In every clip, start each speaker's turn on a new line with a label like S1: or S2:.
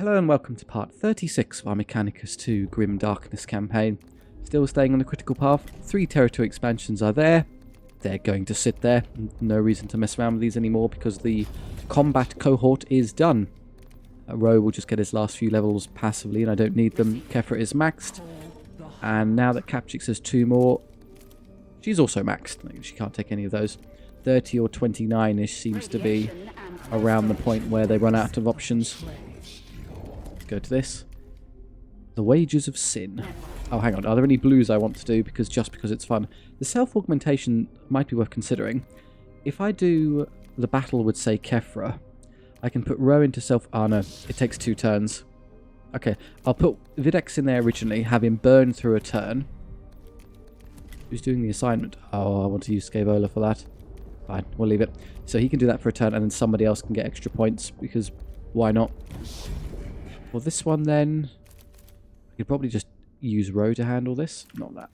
S1: Hello and welcome to part 36 of our Mechanicus 2 Grim Darkness campaign. Still staying on the critical path, 3 territory expansions are there. They're going to sit there, no reason to mess around with these anymore because the combat cohort is done. Roe will just get his last few levels passively and I don't need them. Kefra is maxed. And now that Capchix has 2 more, she's also maxed. She can't take any of those. 30 or 29-ish seems to be around the point where they run out of options. Go to this. The Wages of Sin. Oh, hang on. Are there any blues I want to do because it's fun? The self-augmentation might be worth considering. If I do the battle with, say, Kefra, I can put Roe into self... Oh, no. It takes 2 turns. Okay. I'll put Videx in there originally, have him burn through a turn. Who's doing the assignment? Oh, I want to use Scaevola for that. Fine. We'll leave it. So he can do that for a turn and then somebody else can get extra points because why not? For this one, then, I could probably just use Roe to handle this. Not that.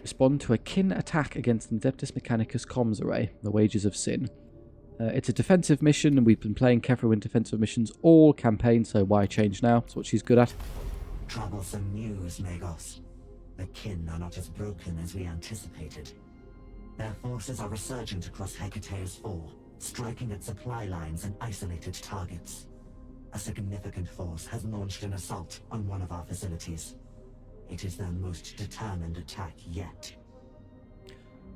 S1: Respond to a kin attack against an Adeptus Mechanicus comms array, the Wages of Sin. It's a defensive mission, and we've been playing Kefra in defensive missions all campaign, so why change now? That's what she's good at.
S2: Troublesome news, Magos. The kin are not as broken as we anticipated. Their forces are resurgent across Hecate's 4. Striking at supply lines and isolated targets. A significant force has launched an assault on one of our facilities. It is their most determined attack yet.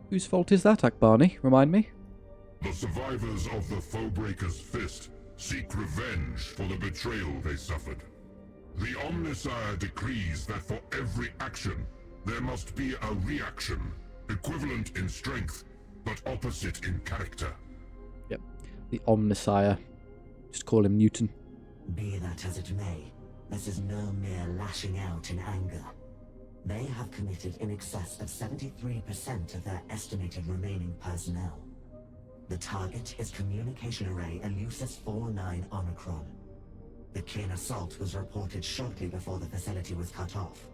S1: Whose fault is that, Akbani? Remind me?
S3: The survivors of the Foebreaker's Fist seek revenge for the betrayal they suffered. The Omnissiah decrees that for every action, there must be a reaction, equivalent in strength, but opposite in character.
S1: Yep, the Omnissiah. Just call him Newton.
S2: Be that as it may, this is no mere lashing out in anger. They have committed in excess of 73% of their estimated remaining personnel. The target is Communication Array Eleusis 49 Omicron. The kin assault was reported shortly before the facility was cut off.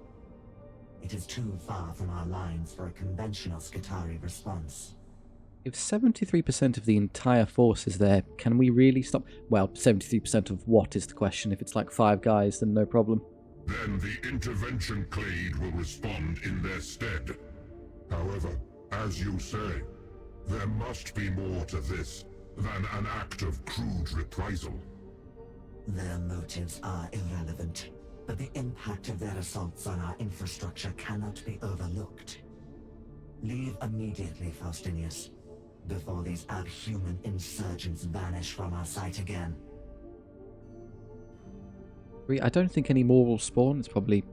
S2: It is too far from our lines for a conventional Skitarii response.
S1: If 73% of the entire force is there, can we really stop? Well, 73% of what is the question? If it's like 5 guys, then no problem.
S3: Then the intervention clade will respond in their stead. However, as you say, there must be more to this than an act of crude reprisal.
S2: Their motives are irrelevant, but the impact of their assaults on our infrastructure cannot be overlooked. Leave immediately, Faustinius, before these abhuman insurgents vanish from our sight again.
S1: I don't think any more will spawn. It's probably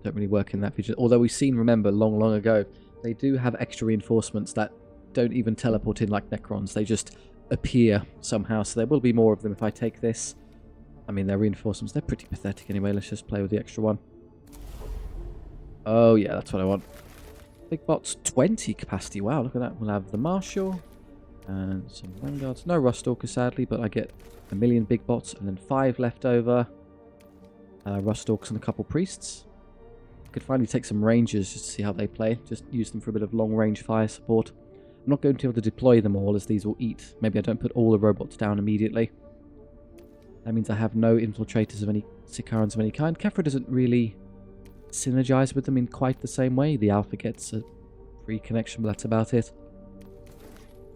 S1: don't really work in that feature. Although we've seen, remember, long ago, they do have extra reinforcements that don't even teleport in like Necrons. They just appear somehow. So there will be more of them if I take this. I mean, their reinforcements, they're pretty pathetic anyway. Let's just play with the extra one. Oh, yeah, that's what I want. Big bots, 20 capacity. Wow, look at that. We'll have the Marshal and some Vanguards. No Ruststalker, sadly, but I get 1 million big bots and then 5 left over. Ruststalkers and a couple Priests. Could finally take some Rangers just to see how they play. Just use them for a bit of long-range fire support. I'm not going to be able to deploy them all as these will eat. Maybe I don't put all the robots down immediately. That means I have no infiltrators of any Sicarans of any kind. Kefra doesn't really synergize with them in quite the same way. The Alpha gets a free connection, but that's about it.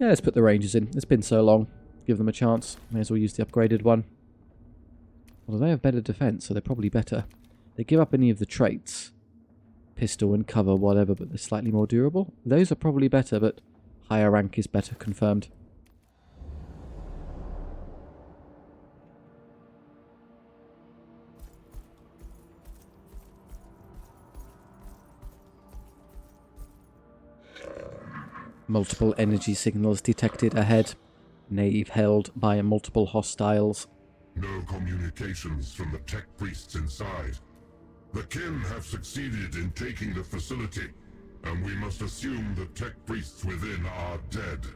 S1: Yeah, let's put the Rangers in. It's been so long. Give them a chance. May as well use the upgraded one. Although they have better defense, so they're probably better. They give up any of the traits. Pistol and cover, whatever, but they're slightly more durable. Those are probably better, but higher rank is better, confirmed. Multiple energy signals detected ahead. Nave held by multiple hostiles.
S3: No communications from the tech priests inside. The kin have succeeded in taking the facility, and we must assume the tech priests within are dead.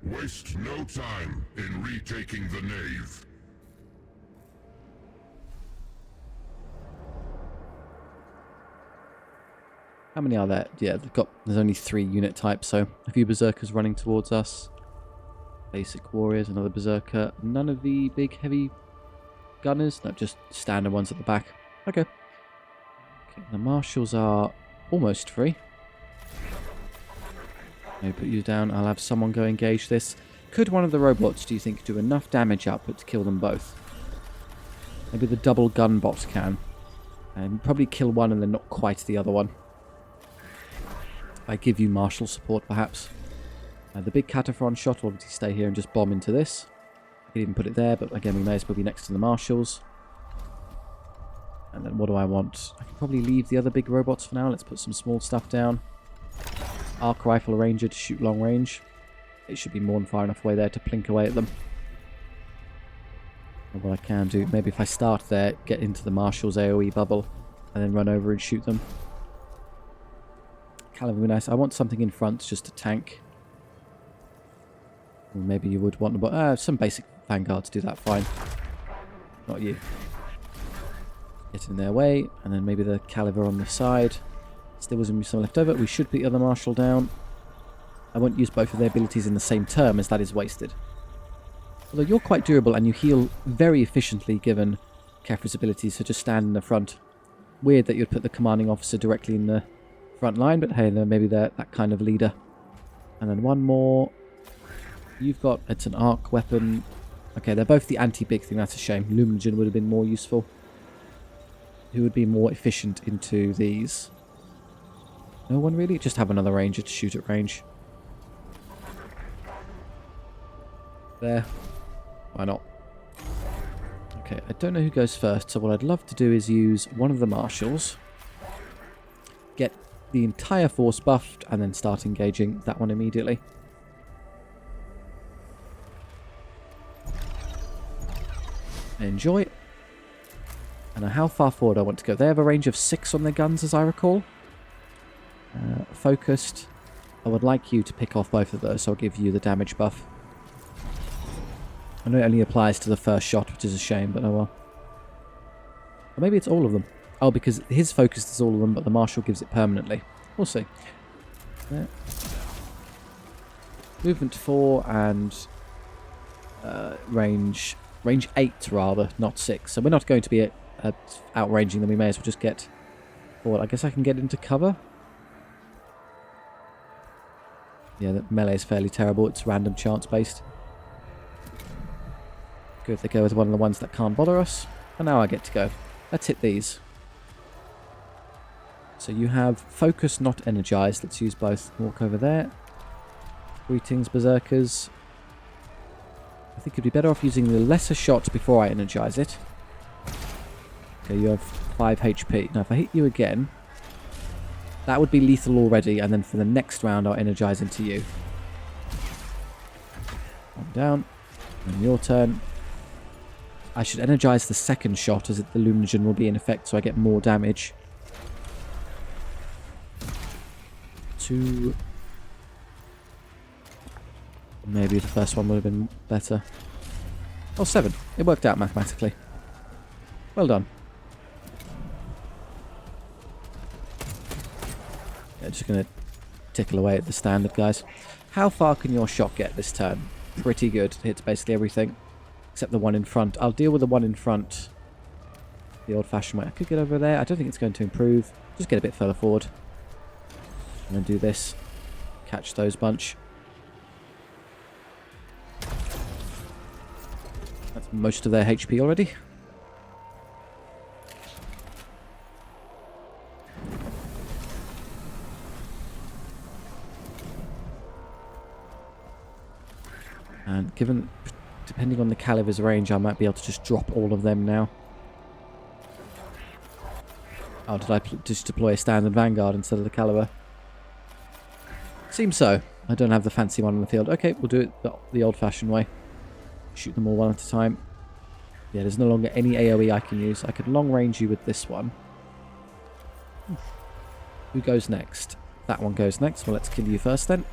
S3: Waste no time in retaking the nave.
S1: How many are there? Yeah, there's only 3 unit types, so a few berserkers running towards us. Basic warriors, another berserker. None of the big heavy gunners. No, just standard ones at the back. Okay. Okay, the marshals are almost free. Maybe put you down. I'll have someone go engage this. Could one of the robots, do you think, do enough damage output to kill them both? Maybe the double gun bot can. And probably kill one and then not quite the other one. I give you martial support, perhaps. The big Cataphron shot will obviously stay here and just bomb into this. I could even put it there, but again, we may as well be next to the marshals. And then what do I want? I can probably leave the other big robots for now. Let's put some small stuff down. Arc rifle ranger to shoot long range. It should be more than far enough away there to plink away at them. And what I can do, maybe if I start there, get into the marshals AoE bubble, and then run over and shoot them. Caliber would be nice. I want something in front just to tank. Or maybe you would want some basic vanguard to do that fine. Not you. Get in their way, and then maybe the caliber on the side. Still was some left over. We should put the other marshal down. I won't use both of their abilities in the same turn, as that is wasted. Although you're quite durable and you heal very efficiently given Kefra's abilities, so just stand in the front. Weird that you'd put the commanding officer directly in the front line, but hey, maybe they're that kind of leader. And then one more. You've got, it's an arc weapon. Okay, they're both the anti-big thing, that's a shame. Luminogen would have been more useful. Who would be more efficient into these? No one really? Just have another ranger to shoot at range. There. Why not? Okay, I don't know who goes first, so what I'd love to do is use one of the marshals. Get the entire force buffed, and then start engaging that one immediately. Enjoy. And how far forward I want to go. They have a range of 6 on their guns, as I recall. Focused. I would like you to pick off both of those, so I'll give you the damage buff. I know it only applies to the first shot, which is a shame, but oh well. Or maybe it's all of them. Oh, because his focus is all of them, but the marshal gives it permanently. We'll see. There. Movement 4 and range 8 rather, not 6. So we're not going to be outranging them. We may as well just get forward. I guess I can get into cover. Yeah, the melee is fairly terrible. It's random chance based. Good, they go with one of the ones that can't bother us. And now I get to go. Let's hit these. So you have focus not energized. Let's use both. Walk over there. Greetings, berserkers. I think it'd be better off using the lesser shot before I energize it. Okay, you have 5 HP. Now if I hit you again, that would be lethal already, and then for the next round I'll energize into you. One down. And your turn. I should energize the second shot as the Luminogen will be in effect, so I get more damage. 2. Maybe the first one would have been better. Oh, 7. It worked out mathematically. Well done. Yeah, just going to tickle away at the standard, guys. How far can your shot get this turn? Pretty good. It hits basically everything. Except the one in front. I'll deal with the one in front the old-fashioned way. I could get over there. I don't think it's going to improve. Just get a bit further forward. And then do this. Catch those bunch. That's most of their HP already. And given, depending on the caliber's range, I might be able to just drop all of them now. Oh, did I just deploy a standard vanguard instead of the caliber? Seems so. I don't have the fancy one on the field. Okay, we'll do it the old-fashioned way. Shoot them all one at a time. Yeah, there's no longer any AoE I can use. I could long range you with this one. Who goes next? That one goes next. Well, let's kill you first then.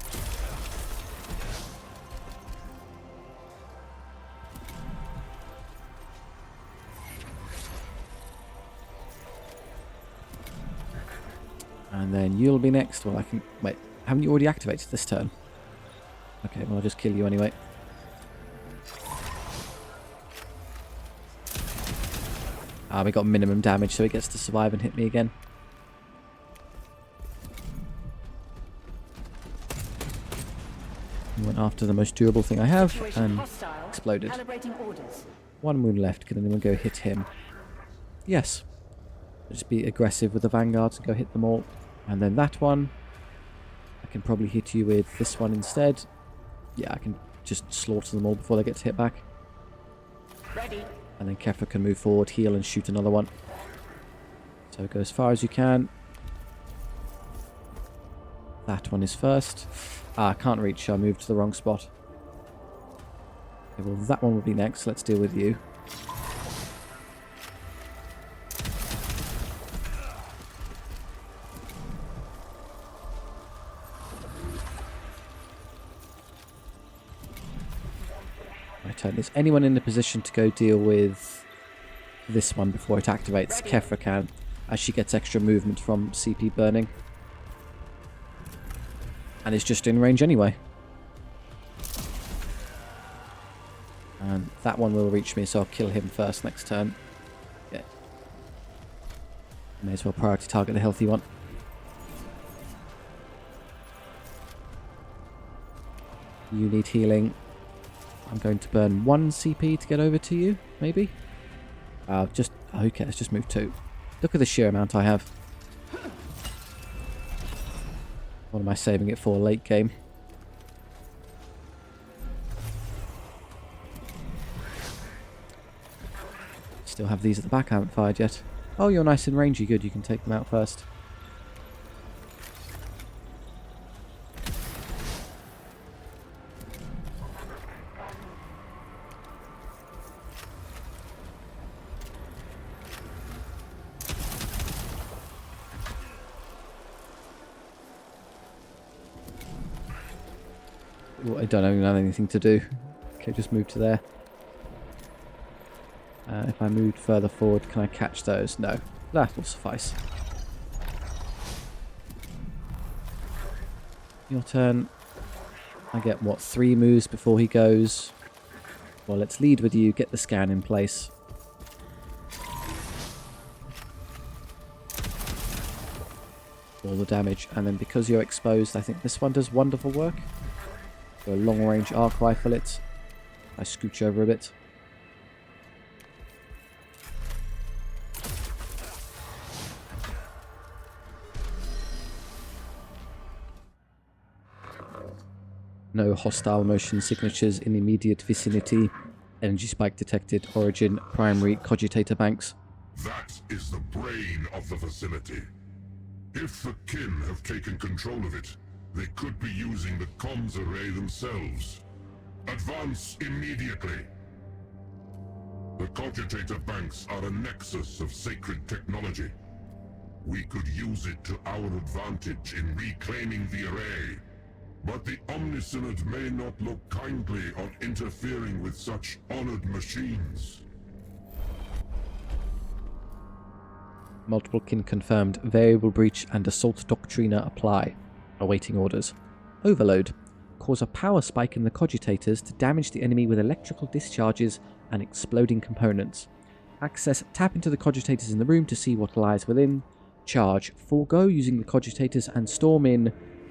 S1: And then you'll be next. Well, I can... Wait, haven't you already activated this turn? Okay, well, I'll just kill you anyway. We got minimum damage, so he gets to survive and hit me again. Went after the most durable thing I have and exploded. One wound left. Can anyone go hit him? Yes. Just be aggressive with the vanguards and go hit them all. And then that one. I can probably hit you with this one instead. Yeah, I can just slaughter them all before they get to hit back.
S4: Ready.
S1: And then Kefra can move forward, heal, and shoot another one. So go as far as you can. That one is first. I can't reach. I moved to the wrong spot. Okay, well, that one will be next. Let's deal with you. My turn. Is anyone in a position to go deal with this one before it activates? Kefra can, as she gets extra movement from CP burning. And it's just in range anyway. And that one will reach me, so I'll kill him first next turn. Yeah. May as well priority target the healthy one. You need healing. I'm going to burn 1 CP to get over to you, maybe? Okay, let's just move 2. Look at the sheer amount I have. What am I saving it for? Late game. Still have these at the back. I haven't fired yet. Oh, you're nice and rangy. Good. You can take them out first. Ooh, I don't even have anything to do. Okay, just move to there. If I moved further forward, can I catch those? No. That will suffice. Your turn. I get, what, 3 moves before he goes? Well, let's lead with you. Get the scan in place. All the damage. And then because you're exposed, I think this one does wonderful work. Go long range arc rifle it. I scooch over a bit. No hostile motion signatures in immediate vicinity. Energy spike detected. Origin, primary, cogitator banks.
S3: That is the brain of the facility. If the kin have taken control of it, they could be using the comms array themselves. Advance immediately. The cogitator banks are a nexus of sacred technology. We could use it to our advantage in reclaiming the array. But the Omniscient may not look kindly on interfering with such honored machines.
S1: Multiple kin confirmed. Variable breach and assault doctrina apply. Awaiting orders. Overload. Cause a power spike in the cogitators to damage the enemy with electrical discharges and exploding components. Access. Tap into the cogitators in the room to see what lies within. Charge. Forego using the cogitators and storm in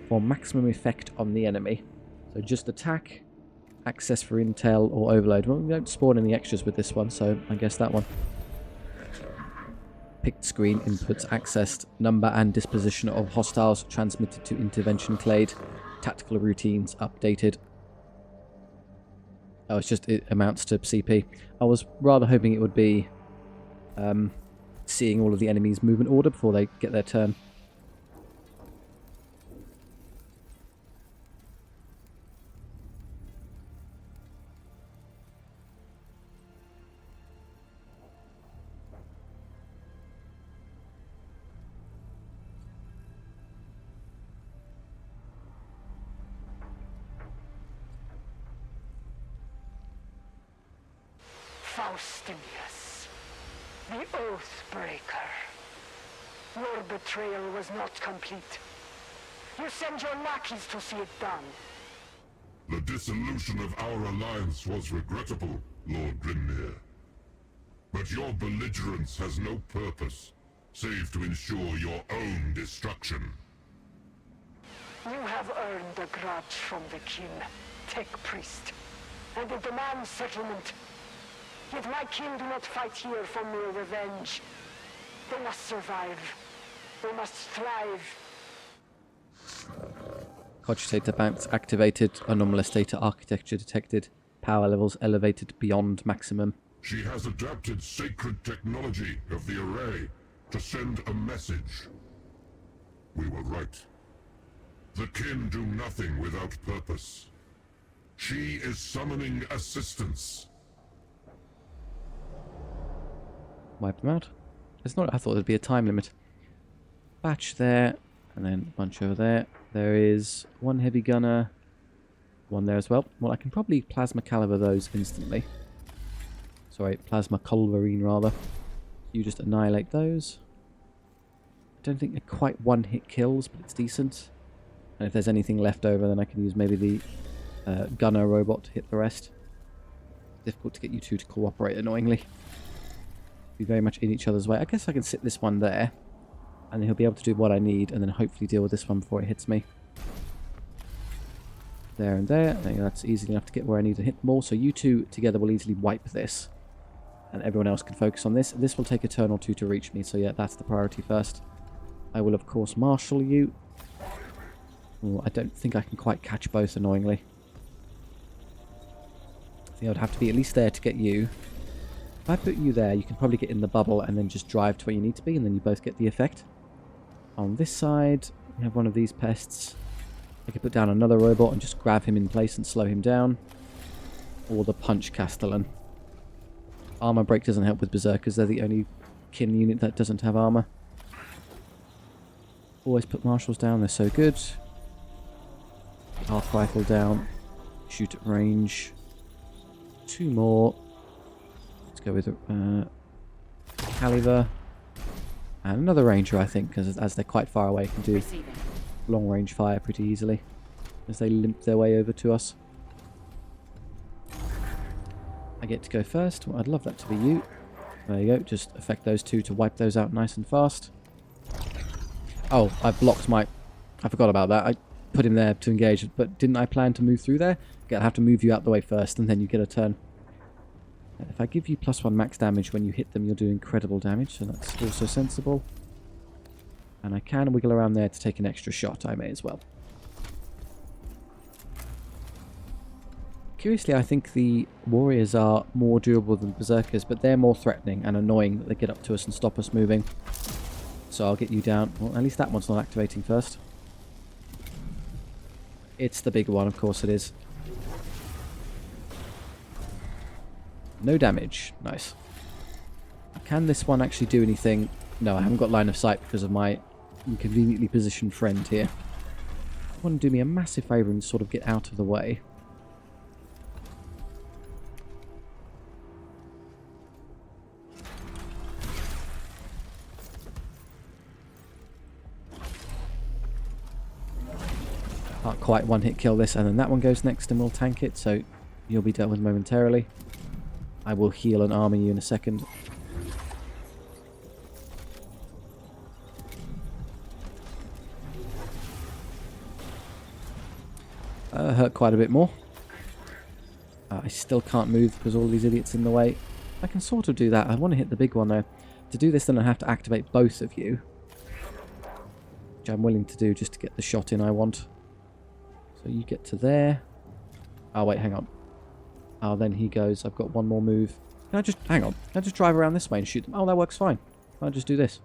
S1: for maximum effect on the enemy. So just attack, access for intel, or overload. Well, we don't spawn any extras with this one, so I guess that one. Picked screen, inputs accessed, number and disposition of hostiles transmitted to intervention clade, tactical routines updated. Oh, it amounts to CP. I was rather hoping it would be seeing all of the enemies' movement order before they get their turn.
S4: Faustinius, the Oathbreaker. Your betrayal was not complete. You send your lackeys to see it done.
S3: The dissolution of our alliance was regrettable, Lord Grimnir. But But your belligerence has no purpose, save to ensure your own destruction.
S4: You have earned a grudge from the kin, Tech Priest, and it demands settlement. Yet my kin do not fight here for mere revenge. They must survive. They must thrive.
S1: Cogitator bounce activated. Anomalous data architecture detected. Power levels elevated beyond maximum.
S3: She has adapted sacred technology of the array to send a message. We were right. The kin do nothing without purpose. She is summoning assistance.
S1: Wipe them out. It's not. I thought there'd be a time limit. Batch there, and then a bunch over there. There is one heavy gunner, one there as well. Well, I can probably plasma caliber those instantly. Sorry, plasma culverine rather. You just annihilate those. I don't think they're quite one-hit kills, but it's decent. And if there's anything left over, then I can use maybe the gunner robot to hit the rest. Difficult to get you two to cooperate, annoyingly. Be very much in each other's way. I guess I can sit this one there, and then he'll be able to do what I need, and then hopefully deal with this one before it hits me. There and there. I think that's easy enough to get where I need to hit them all. So you two together will easily wipe this, and everyone else can focus on this. This will take a turn or two to reach me, so yeah, that's the priority first. I will, of course, marshal you. Ooh, I don't think I can quite catch both, annoyingly. I think I would have to be at least there to get you. If I put you there, you can probably get in the bubble and then just drive to where you need to be, and then you both get the effect. On this side, we have one of these pests. I could put down another robot and just grab him in place and slow him down. Or the Punch Castellan. Armor break doesn't help with Berserkers. They're the only kin unit that doesn't have armor. Always put marshals down. They're so good. Half rifle down. Shoot at range. Two more. Let's go with Caliber. And another Ranger, I think, because as they're quite far away, can do long range fire pretty easily as they limp their way over to us. I get to go first. Well, I'd love that to be you. There you go. Just affect those two to wipe those out nice and fast. Oh, I blocked my... I forgot about that. I put him there to engage, but didn't I plan to move through there? Okay, I'll have to move you out the way first, and then you get a turn. If I give you +1 max damage when you hit them, you'll do incredible damage, so that's also sensible. And I can wiggle around there to take an extra shot. I may as well. Curiously, I think the warriors are more durable than berserkers, but they're more threatening and annoying that they get up to us and stop us moving. So I'll get you down. Well, at least that one's not activating first. It's the big one, of course it is. No damage. Nice. Can this one actually do anything? No, I haven't got line of sight because of my inconveniently positioned friend here. I want to do me a massive favour and sort of get out of the way. Can't quite one-hit kill this, and then that one goes next and we'll tank it, so you'll be dealt with momentarily. I will heal and armor you in a second. Hurt quite a bit more. I still can't move because all these idiots in the way. I can sort of do that. I want to hit the big one though. To do this, then I have to activate both of you, which I'm willing to do just to get the shot in I want. So you get to there. Oh wait, hang on. Oh, then he goes. I've got one more move. Can I just... hang on. Can I just drive around this way and shoot them? Oh, that works fine. Can I just do this?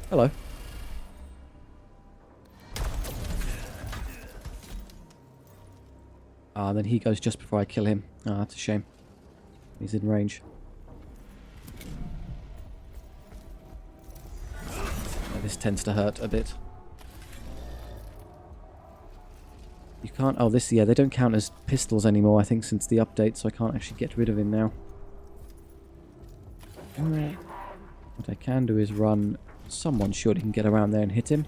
S1: Hello. Ah, then he goes just before I kill him. Ah, that's a shame. He's in range. This tends to hurt a bit. You can't... oh, this... yeah, they don't count as pistols anymore, I think, since the update, so I can't actually get rid of him now. What I can do is run someone sure he can get around there and hit him.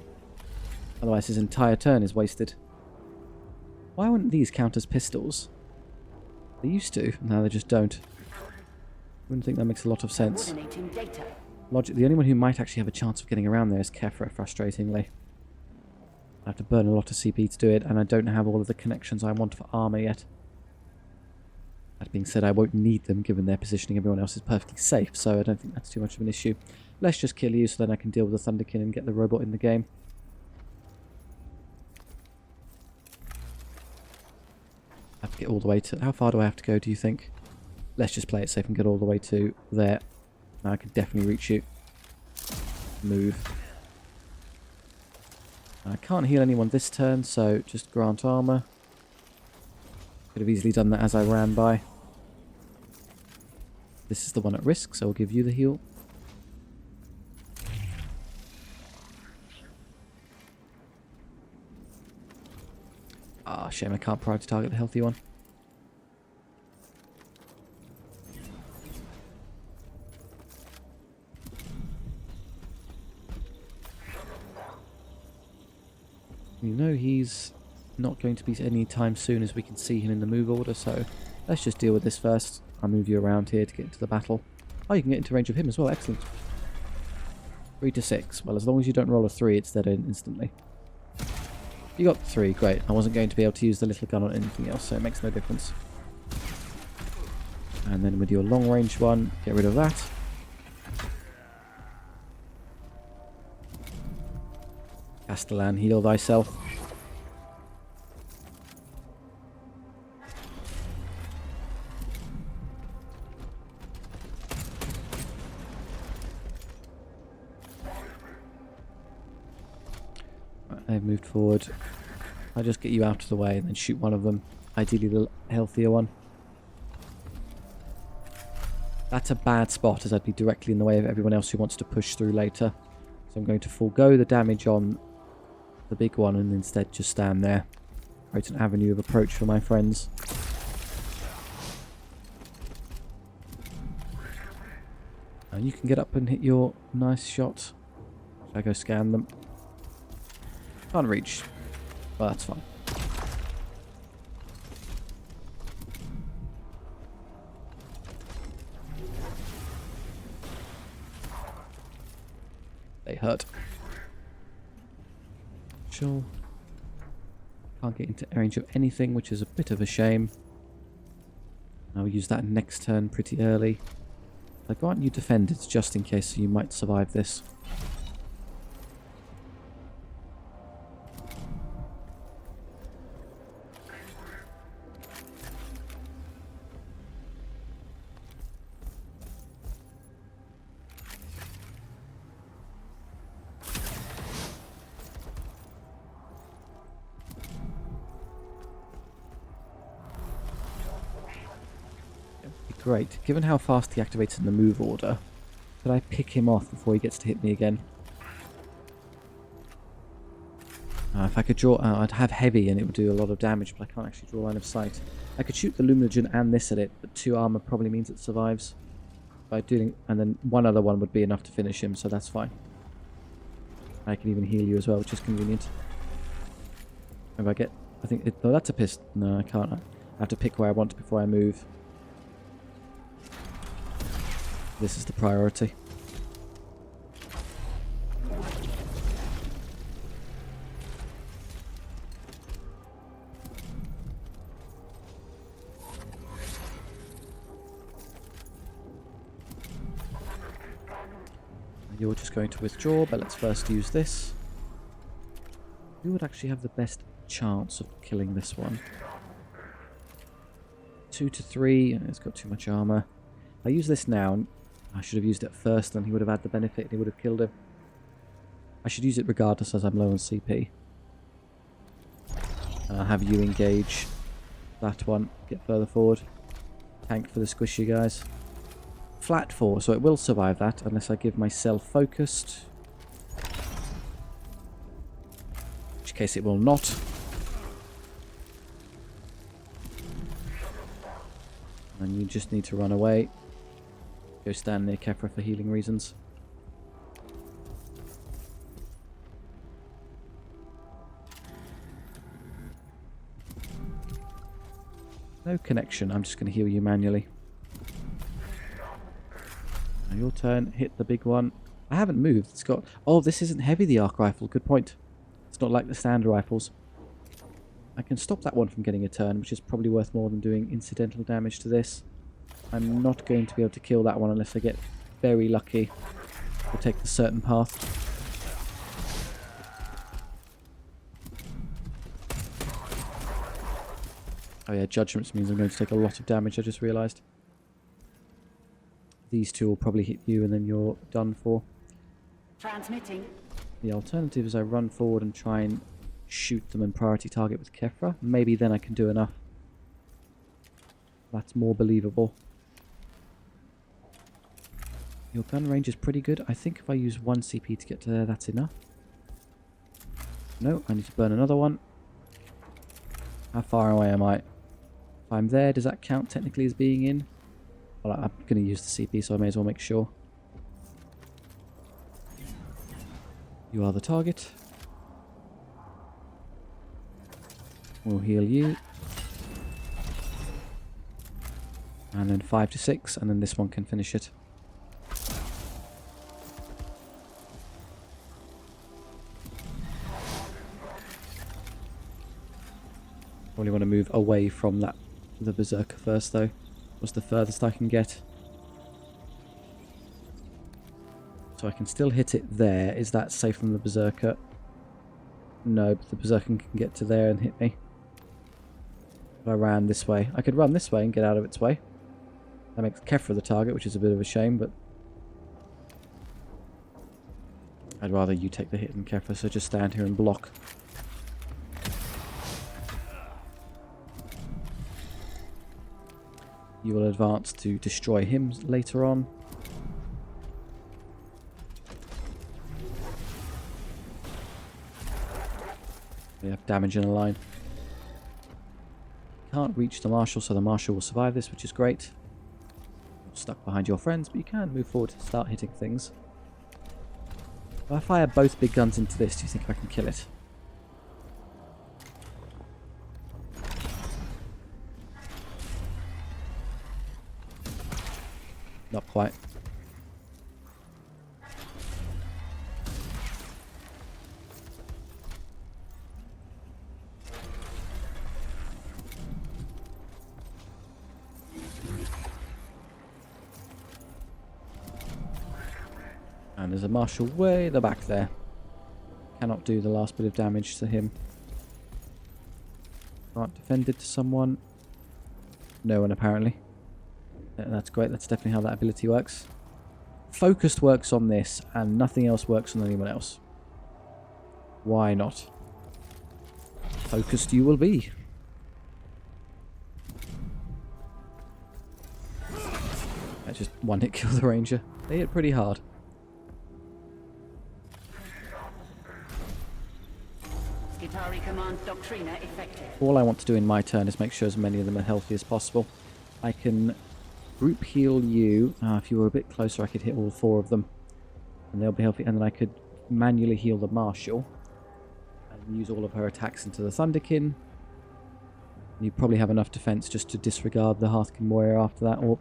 S1: Otherwise his entire turn is wasted. Why wouldn't these count as pistols? They used to, now they just don't. Wouldn't think that makes a lot of sense.
S5: Coordinating data.
S1: Logic, the only one who might actually have a chance of getting around there is Kefra, frustratingly. I have to burn a lot of CP to do it, and I don't have all of the connections I want for armor yet. That being said, I won't need them given their positioning. Everyone else is perfectly safe, so I don't think that's too much of an issue. Let's just kill you so then I can deal with the Thunderkin and get the robot in the game. I have to get all the way to... How far do I have to go, do you think? Let's just play it safe and get all the way to there. Now I can definitely reach you. Move. I can't heal anyone this turn, so just grant armor. Could have easily done that as I ran by. This is the one at risk, so I'll give you the heal. Ah, shame I can't priority target the healthy one. You know he's not going to be any time soon as we can see him in the move order, so let's just deal with this first. I'll move you around here to get into the battle. Oh, you can get into range of him as well, excellent. 3 to 6. Well, as long as you don't roll a 3, it's dead in instantly. You got 3, great. I wasn't going to be able to use the little gun on anything else, so it makes no difference. And then with your long range one, get rid of that. Castellan, heal thyself. Right, they've moved forward. I'll just get you out of the way and then shoot one of them. Ideally the healthier one. That's a bad spot, as I'd be directly in the way of everyone else who wants to push through later. So I'm going to forego the damage on the big one and instead just stand there. Create an avenue of approach for my friends. And you can get up and hit your nice shot. Should I go scan them? Can't reach. Well, that's fine. They hurt. Sure. Can't get into range of anything, which is a bit of a shame. I'll use that next turn pretty early. I grant you defended just in case you might survive this. Great. Given how fast he activates in the move order, could I pick him off before he gets to hit me again? If I could draw... I'd have heavy and it would do a lot of damage, but I can't actually draw line of sight. I could shoot the Luminogen and this at it, but 2 armor probably means it survives. By doing... And then one other one would be enough to finish him, so that's fine. I can even heal you as well, which is convenient. If I get... I think... Oh, that's a pistol. No, I can't. I have to pick where I want before I move. This is the priority. You're just going to withdraw, but let's first use this. Who would actually have the best chance of killing this one? 2 to 3, and it's got too much armor. I use this now. I should have used it first, then he would have had the benefit and he would have killed him. I should use it regardless as I'm low on CP. Have you engage that one. Get further forward. Tank for the squishy guys. Flat 4, so it will survive that unless I give myself focused. In which case it will not. And you just need to run away. Go stand near Kefra for healing reasons. No connection. I'm just going to heal you manually. Now your turn. Hit the big one. I haven't moved. It's got... Oh, this isn't heavy, the arc rifle. Good point. It's not like the standard rifles. I can stop that one from getting a turn, which is probably worth more than doing incidental damage to this. I'm not going to be able to kill that one unless I get very lucky or take the certain path. Oh yeah, judgments means I'm going to take a lot of damage, I just realised. These two will probably hit you and then you're done for.
S5: Transmitting.
S1: The alternative is I run forward and try and shoot them and priority target with Kefra. Maybe then I can do enough. That's more believable. Your gun range is pretty good. I think if I use 1 CP to get to there, that's enough. No, I need to burn another one. How far away am I? If I'm there, does that count technically as being in? Well, I'm going to use the CP, so I may as well make sure. You are the target. We'll heal you. And then 5 to 6, and then this one can finish it. Probably want to move away from the berserker first though. Was the furthest I can get. So I can still hit it there. Is that safe from the berserker? No, but the berserker can get to there and hit me. If I ran this way. I could run this way and get out of its way. That makes Kefra the target, which is a bit of a shame, but I'd rather you take the hit than Kefra, so just stand here and block. You will advance to destroy him later on. We have damage in a line. Can't reach the Marshal, so the Marshal will survive this, which is great. You're stuck behind your friends, but you can move forward to start hitting things. If I fire both big guns into this, do you think I can kill it? Not quite. And there's a Marshal way at the back there. Cannot do the last bit of damage to him. Can't defend it to someone. No one apparently. That's great, that's definitely how that ability works. Focused works on this, and nothing else works on anyone else. Why not? Focused you will be. I just one hit kill the ranger. They hit pretty hard.
S5: Skitari command Doctrina effective.
S1: All I want to do in my turn is make sure as many of them are healthy as possible. I can group heal you. If you were a bit closer, I could hit all 4 of them. And they'll be healthy. And then I could manually heal the Marshal. And use all of her attacks into the Thunderkin. You probably have enough defense just to disregard the Hearthkin Warrior after that. Or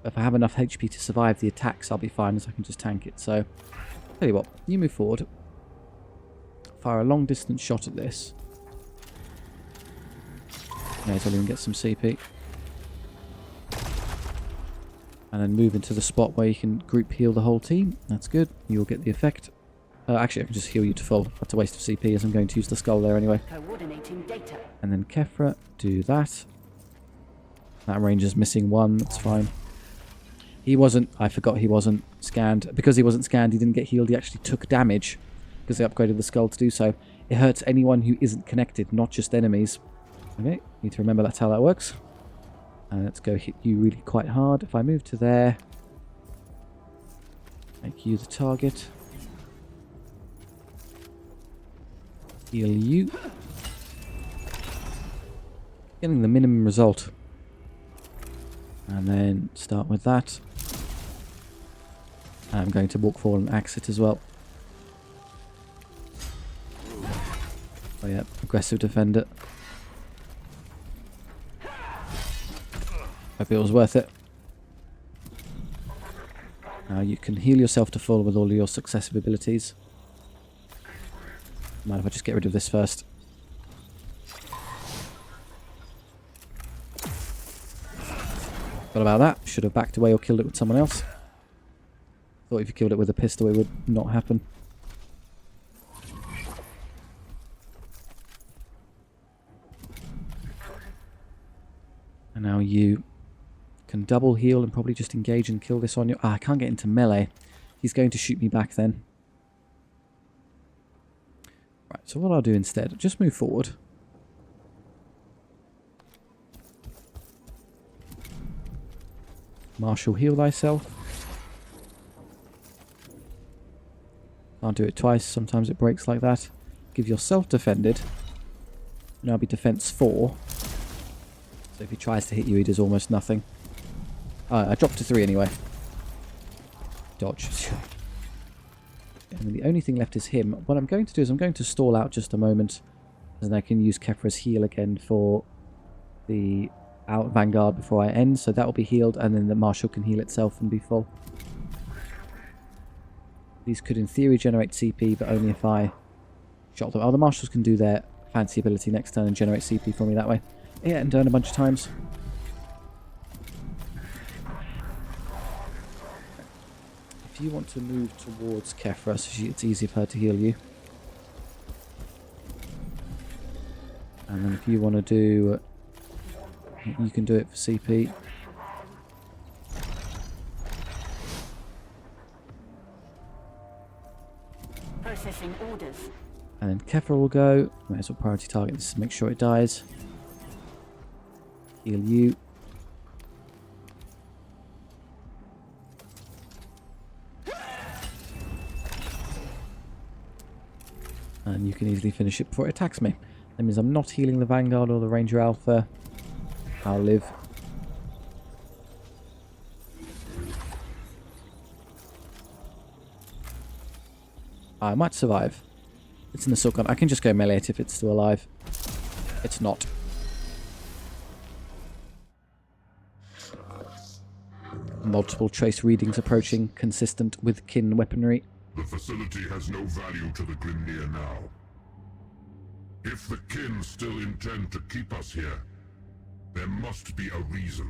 S1: if I have enough HP to survive the attacks, I'll be fine, as I can just tank it. So, tell you what, you move forward. Fire a long distance shot at this. May as well even get some CP. And then move into the spot where you can group heal the whole team. That's good. You'll get the effect. Actually, I can just heal you to full. That's a waste of CP as I'm going to use the skull there anyway.
S5: Coordinating data.
S1: And then Kefra, do that. That ranger's missing 1. That's fine. He wasn't... I forgot he wasn't scanned. Because he wasn't scanned, he didn't get healed. He actually took damage because they upgraded the skull to do so. It hurts anyone who isn't connected, not just enemies. Okay, need to remember that's how that works. And let's go hit you really quite hard. If I move to there, make you the target. Heal you. Getting the minimum result. And then start with that. And I'm going to walk forward and axe it as well. Oh yeah, aggressive defender. Hope it was worth it. Now you can heal yourself to full with all of your successive abilities. Mind if I just get rid of this first? What about that? Should have backed away or killed it with someone else. Thought if you killed it with a pistol it would not happen. And now you can double heal and probably just engage and kill this on your... Ah, I can't get into melee. He's going to shoot me back then. Right, so what I'll do instead, just move forward. Marshal, heal thyself. Can't do it twice, sometimes it breaks like that. Give yourself defended. Now be defense 4. So if he tries to hit you, he does almost nothing. I dropped to 3 anyway. Dodge. And the only thing left is him. What I'm going to do is I'm going to stall out just a moment. And I can use Kefra's heal again for the out Vanguard before I end. So that will be healed, and then the Marshal can heal itself and be full. These could in theory generate CP, but only if I shot them. Oh, the Marshals can do their fancy ability next turn and generate CP for me that way. Yeah, and turn a bunch of times. If you want to move towards Kefra, so it's easy for her to heal you. And then if you want to do... you can do it for CP.
S5: Processing orders.
S1: And then Kefra will go. Might as well priority target this to make sure it dies. Heal you. And you can easily finish it before it attacks me. That means I'm not healing the Vanguard or the Ranger Alpha. I'll live. I might survive. It's an assault gun. I can just go melee it if it's still alive. It's not. Multiple trace readings approaching, consistent with kin weaponry.
S3: The facility has no value to the Grimnir now. If the kin still intend to keep us here, there must be a reason.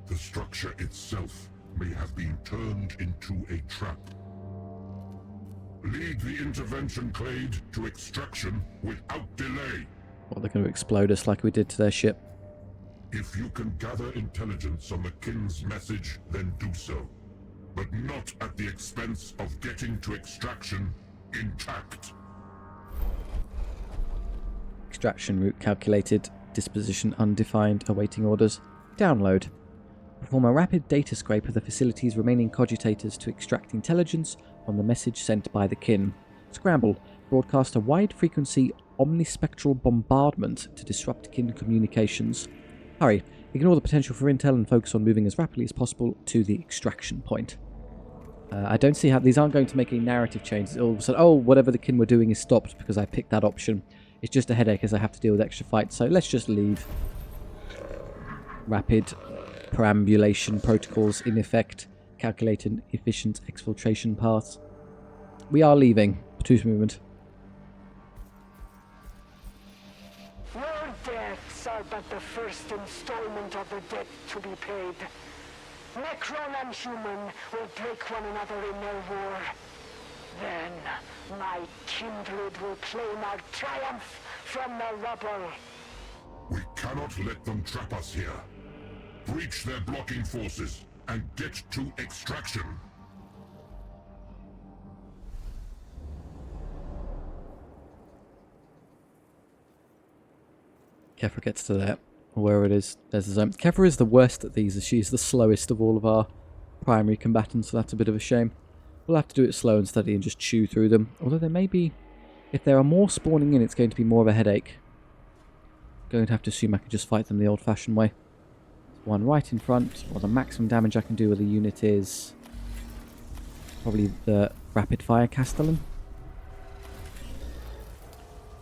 S3: The structure itself may have been turned into a trap. Lead the intervention clade to extraction without delay.
S1: Or they're going to explode us like we did to their ship.
S3: If you can gather intelligence on the kin's message, then do so. But not at the expense of getting to extraction intact.
S1: Extraction route calculated. Disposition undefined. Awaiting orders. Download. Perform a rapid data scrape of the facility's remaining cogitators to extract intelligence on the message sent by the kin. Scramble. Broadcast a wide-frequency omnispectral bombardment to disrupt kin communications. Hurry. Ignore the potential for intel and focus on moving as rapidly as possible to the extraction point. I don't see how... these aren't going to make any narrative changes. All of a sudden, oh, whatever the kin were doing is stopped because I picked that option. It's just a headache as I have to deal with extra fights, so let's just leave. Rapid perambulation protocols in effect. Calculating efficient exfiltration paths. We are leaving. Pursuit movement.
S4: Your deaths are but the first installment of the debt to be paid. Necron and human will break one another in their war. Then, my kindred will claim our triumph from the rubble.
S3: We cannot let them trap us here. Breach their blocking forces and get to extraction.
S1: Kefra gets to there. Where it is, there's the zone. Kefra is the worst at these, as she's the slowest of all of our primary combatants, so that's a bit of a shame. We'll have to do it slow and steady and just chew through them. Although there may be... if there are more spawning in, it's going to be more of a headache. Going to have to assume I can just fight them the old-fashioned way. One right in front. Well, the maximum damage I can do with a unit is... probably the rapid fire Castellan.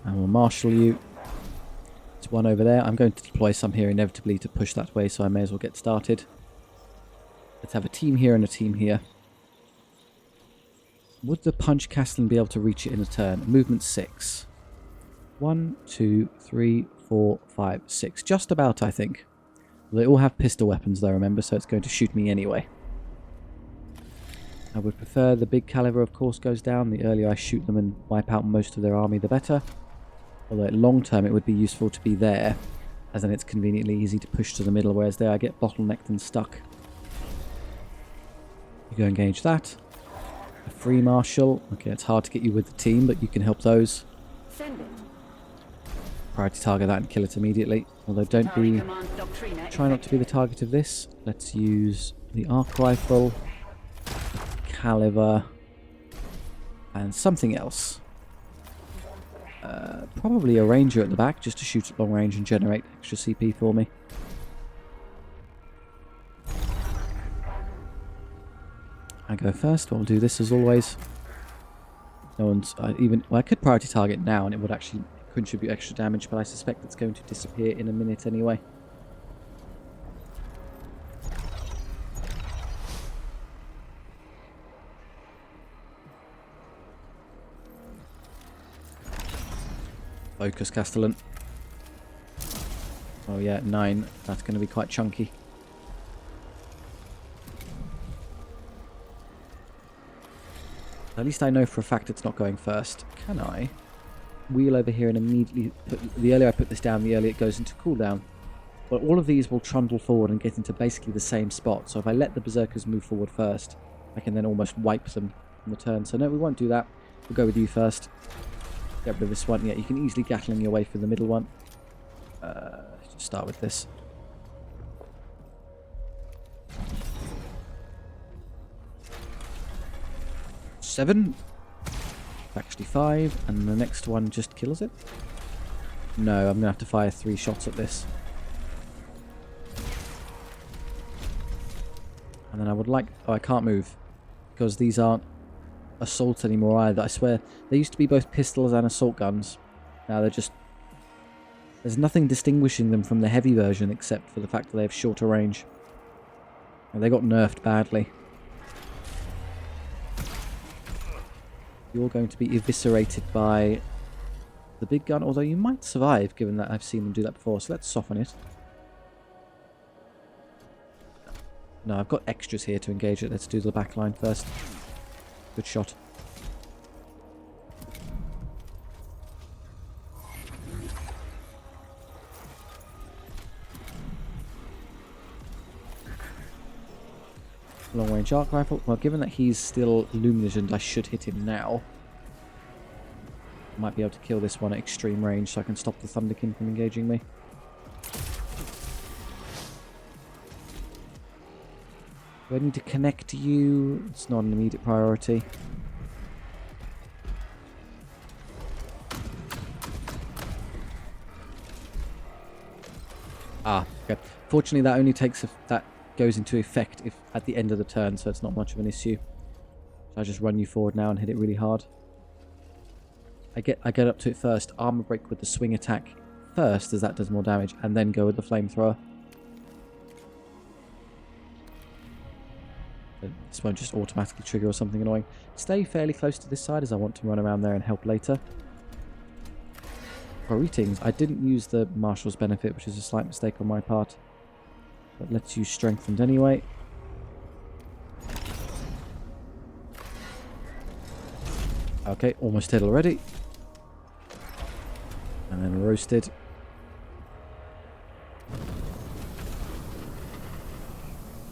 S1: And we'll marshal you to There's one over there. I'm going to deploy some here inevitably to push that way, so I may as well get started. Let's have a team here and a team here. Would the Punch Castellan be able to reach it in a turn? Movement 6. 1, 2, 3, 4, 5, 6. Just about, I think. They all have pistol weapons though, remember, so it's going to shoot me anyway. I would prefer the big caliber, of course, goes down. The earlier I shoot them and wipe out most of their army, the better. Although long term it would be useful to be there, as then it's conveniently easy to push to the middle, whereas there I get bottlenecked and stuck. You go engage that. A free marshal. Okay, it's hard to get you with the team, but you can help those.
S5: Send it.
S1: Priority target that and kill it immediately. Although don't be... Try not to be the target of this. Let's use the arc rifle, caliber, and something else. Probably a ranger at the back, just to shoot at long range and generate extra CP for me. I go first. We'll do this as always. No one's even... Well, I could priority target now and it would actually contribute extra damage, but I suspect it's going to disappear in a minute anyway. Focus, Castellan. Oh yeah, 9. That's going to be quite chunky. At least I know for a fact it's not going first. Can I wheel over here and immediately put... The earlier I put this down, the earlier it goes into cooldown. But all of these will trundle forward and get into basically the same spot. So if I let the berserkers move forward first, I can then almost wipe them on the turn. So no, we won't do that. We'll go with you first. Get rid of this one. Yeah, you can easily Gatling your way for the middle one. Just start with this. Seven. Actually 5. And the next one just kills it. No, I'm going to have to fire 3 shots at this. And then I would like... Oh, I can't move. Because these aren't assault anymore either. I swear, they used to be both pistols and assault guns. Now they're just... There's nothing distinguishing them from the heavy version except for the fact that they have shorter range. And they got nerfed badly. You're going to be eviscerated by the big gun, although you might survive given that I've seen them do that before, so let's soften it. No, I've got extras here to engage it. Let's do the back line first. Good shot. Long range arc rifle. Well, given that he's still luminescent, I should hit him now. Might be able to kill this one at extreme range so I can stop the Thunderkin from engaging me. Do I need to connect to you? It's not an immediate priority. Ah, okay. Fortunately, that only takes that goes into effect if at the end of the turn, so it's not much of an issue. So I just run you forward now and hit it really hard. I get up to it first. Armor break with the swing attack first, as that does more damage, and then go with the flamethrower. This won't just automatically trigger or something annoying. Stay fairly close to this side as I want to run around there and help later. Greetings. I didn't use the Marshal's benefit, which is a slight mistake on my part. But let's use strengthened anyway. Okay, almost hit already. And then roasted.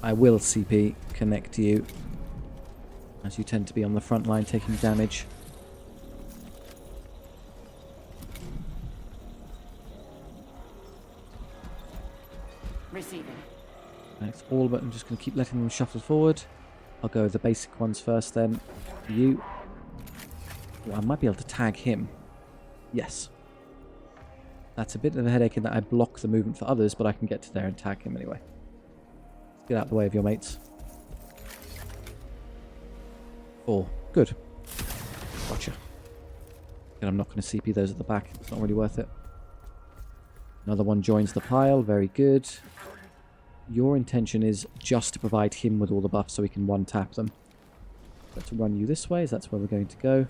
S1: I will CP connect to you, as you tend to be on the front line taking damage.
S5: Receiving.
S1: That's all, but I'm just going to keep letting them shuffle forward. I'll go with the basic ones first then. You. Oh, I might be able to tag him. Yes. That's a bit of a headache in that I block the movement for others, but I can get to there and tag him anyway. Get out of the way of your mates. 4. Good. Gotcha. And I'm not going to CP those at the back. It's not really worth it. Another one joins the pile. Very good. Your intention is just to provide him with all the buffs so we can one-tap them. Let's run you this way, as that's where we're going to go.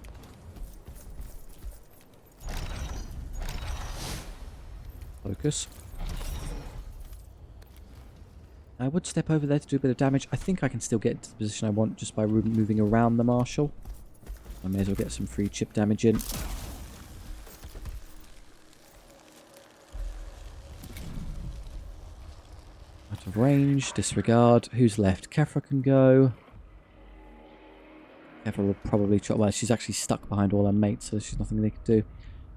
S1: Focus. I would step over there to do a bit of damage. I think I can still get into the position I want just by moving around the marshal. I may as well get some free chip damage in. Out of range, disregard. Who's left? Kefra can go. Kefra will probably try. Well, she's actually stuck behind all her mates, so there's nothing they can do.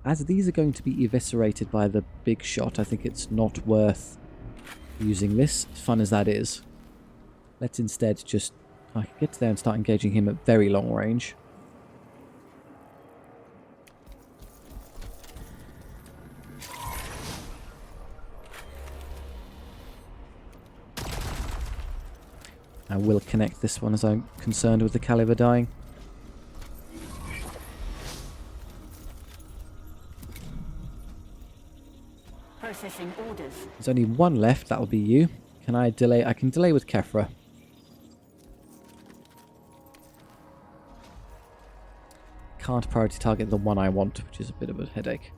S1: As these are going to be eviscerated by the big shot, I think it's not worth using this, as fun as that is. Let's instead just get there and start engaging him at very long range. I will connect this one as I'm concerned with the caliber dying.
S5: Processing orders.
S1: There's only one left, that'll be you. Can I delay? I can delay with Kefra. Can't priority target the one I want, which is a bit of a headache.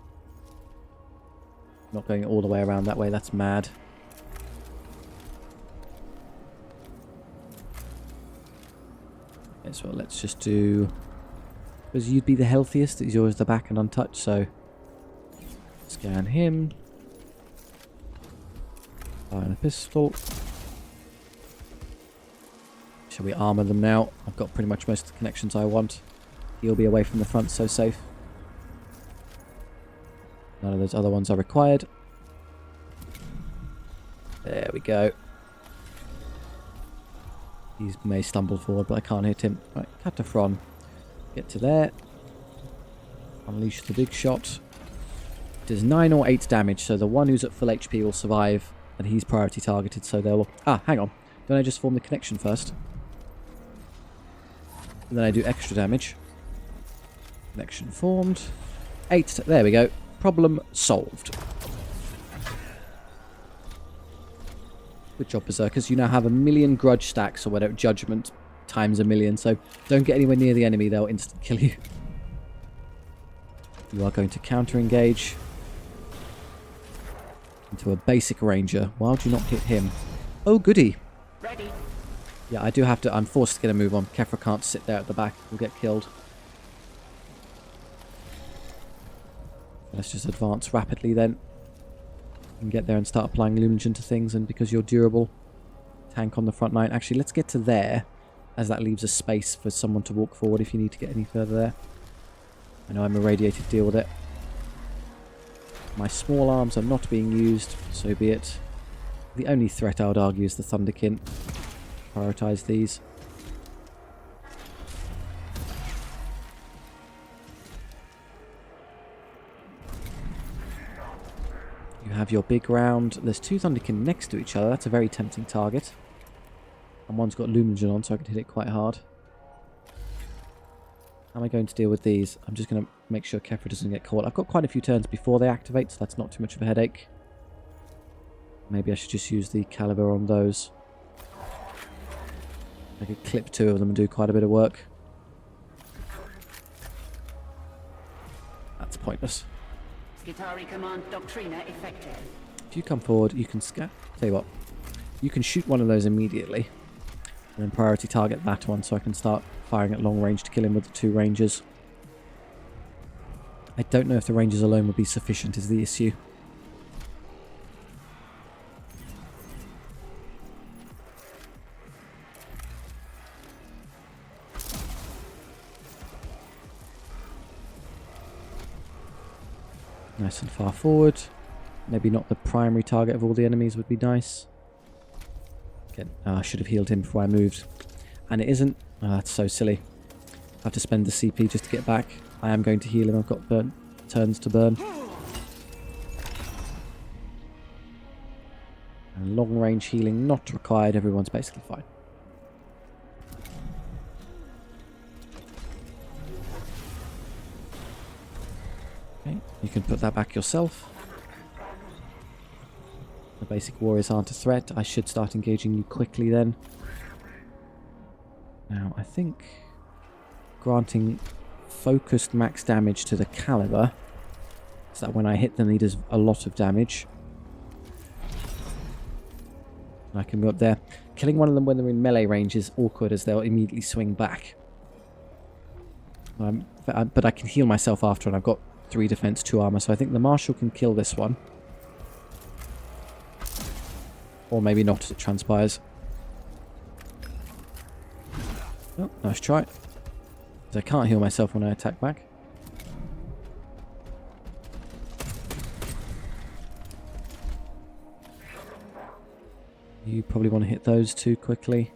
S1: Not going all the way around that way, that's mad. Okay, so let's just do... Because you'd be the healthiest, as yours the back and untouched, so... Scan him. Fire a pistol. Shall we armor them now? I've got pretty much most of the connections I want. He'll be away from the front, so safe. None of those other ones are required. There we go. He may stumble forward, but I can't hit him. Right, Cataphren. Get to there. Unleash the big shot. Does 9 or 8 damage, so the one who's at full HP will survive, and he's priority targeted, so they'll... Ah, hang on. Don't I just form the connection first? And then I do extra damage. Connection formed. 8. There we go. Problem solved. Good job, Berserkers. You now have 1,000,000 grudge stacks, or whatever, judgment times 1,000,000, so don't get anywhere near the enemy, they'll instant kill you. You are going to counter-engage into a basic ranger. Why would you not hit him? Oh, goody.
S5: Ready.
S1: Yeah, I do have to... I'm forced to get a move on. Kefra can't sit there at the back. He'll get killed. Let's just advance rapidly then. And get there and start applying Lumigen to things, and because you're durable, tank on the front line. Actually, let's get to there, as that leaves a space for someone to walk forward if you need to get any further there. I know I'm irradiated, deal with it. My small arms are not being used, so be it. The only threat I would argue is the Thunderkin. Prioritize these. You have your big round. There's 2 Thunderkin next to each other. That's a very tempting target. And one's got Lumigen on, so I can hit it quite hard. How am I going to deal with these? I'm just going to make sure Kefra doesn't get caught. I've got quite a few turns before they activate, so that's not too much of a headache. Maybe I should just use the caliber on those. I could clip 2 of them and do quite a bit of work. That's pointless.
S5: Skitari command doctrina effective.
S1: If you come forward, you can scan. Tell you what, you can shoot one of those immediately, and then priority target that one, so I can start firing at long range to kill him with the 2 rangers. I don't know if the rangers alone would be sufficient, is the issue. Nice and far forward. Maybe not the primary target of all the enemies would be nice. Again, I should have healed him before I moved. And it isn't. Oh, that's so silly. I have to spend the CP just to get back. I am going to heal him. I've got turns to burn. And long range healing not required. Everyone's basically fine. Okay, you can put that back yourself. The basic warriors aren't a threat. I should start engaging you quickly then. Now, I think granting focused max damage to the caliber, so that when I hit them he does a lot of damage. And I can go up there. Killing one of them when they're in melee range is awkward as they'll immediately swing back. But I can heal myself after, and I've got 3 defense, 2 armor, so I think the Marshal can kill this one. Or maybe not, as it transpires. Oh, nice try. Because I can't heal myself when I attack back. You probably want to hit those 2 quickly.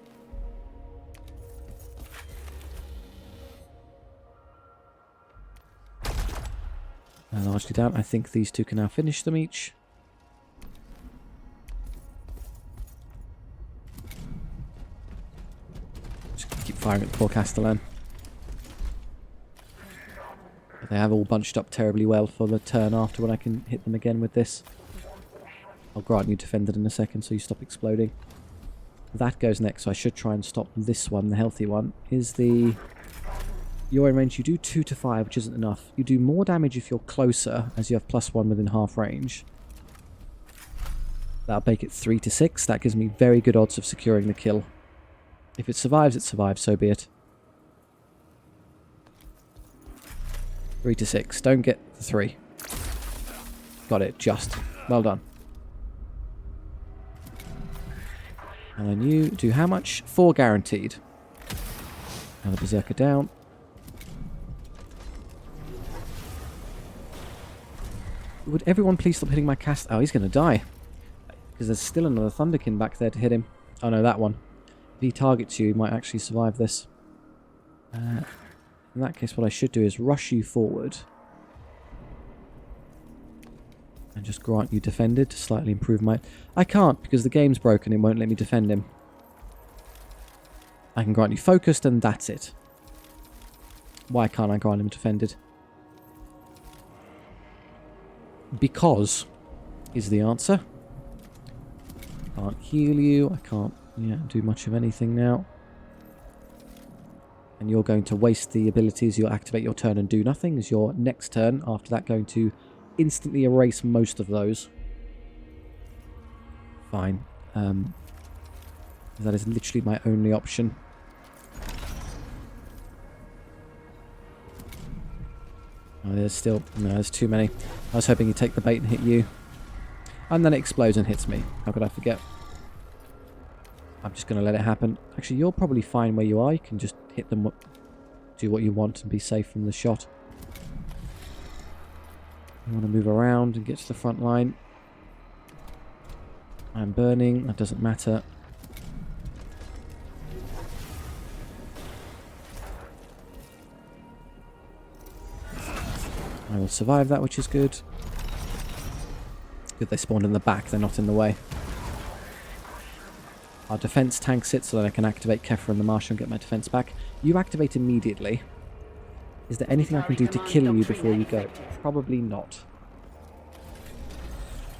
S1: And largely down. I think these 2 can now finish them each. Just keep firing at the poor Castellan. But they have all bunched up terribly well for the turn after, when I can hit them again with this. I'll grant you defended in a second so you stop exploding. That goes next, so I should try and stop this one, the healthy one. Is the... You're in range, you do 2 to 5, which isn't enough. You do more damage if you're closer, as you have +1 within half range. That'll make it 3 to 6. That gives me very good odds of securing the kill. If it survives, so be it. 3 to 6. Don't get the 3. Got it, just. Well done. And then you do how much? 4 guaranteed. Now the Berserker down. Would everyone please stop hitting my cast? Oh, he's going to die. Because there's still another Thunderkin back there to hit him. Oh no, that one. If he targets you, he might actually survive this. In that case, what I should do is rush you forward. And just grant you defended to slightly improve my... I can't, because the game's broken. It won't let me defend him. I can grant you focused, and that's it. Why can't I grant him defended? Because is the answer. I can't heal you. I can't do much of anything now. And you're going to waste the abilities. You'll activate your turn and do nothing. Is your next turn after that going to instantly erase most of those? Fine. That is literally my only option. Oh, there's still... No, there's too many. I was hoping he'd take the bait and hit you. And then it explodes and hits me. How could I forget? I'm just going to let it happen. Actually, you're probably fine where you are. You can just hit them, do what you want and be safe from the shot. You want to move around and get to the front line. I'm burning. That doesn't matter. I will survive that, which is good. Good, they spawned in the back. They're not in the way. Our defense tanks it so that I can activate Kefra and the Marshal and get my defense back. You activate immediately. Is there anything I can do to kill you before you go? Probably not.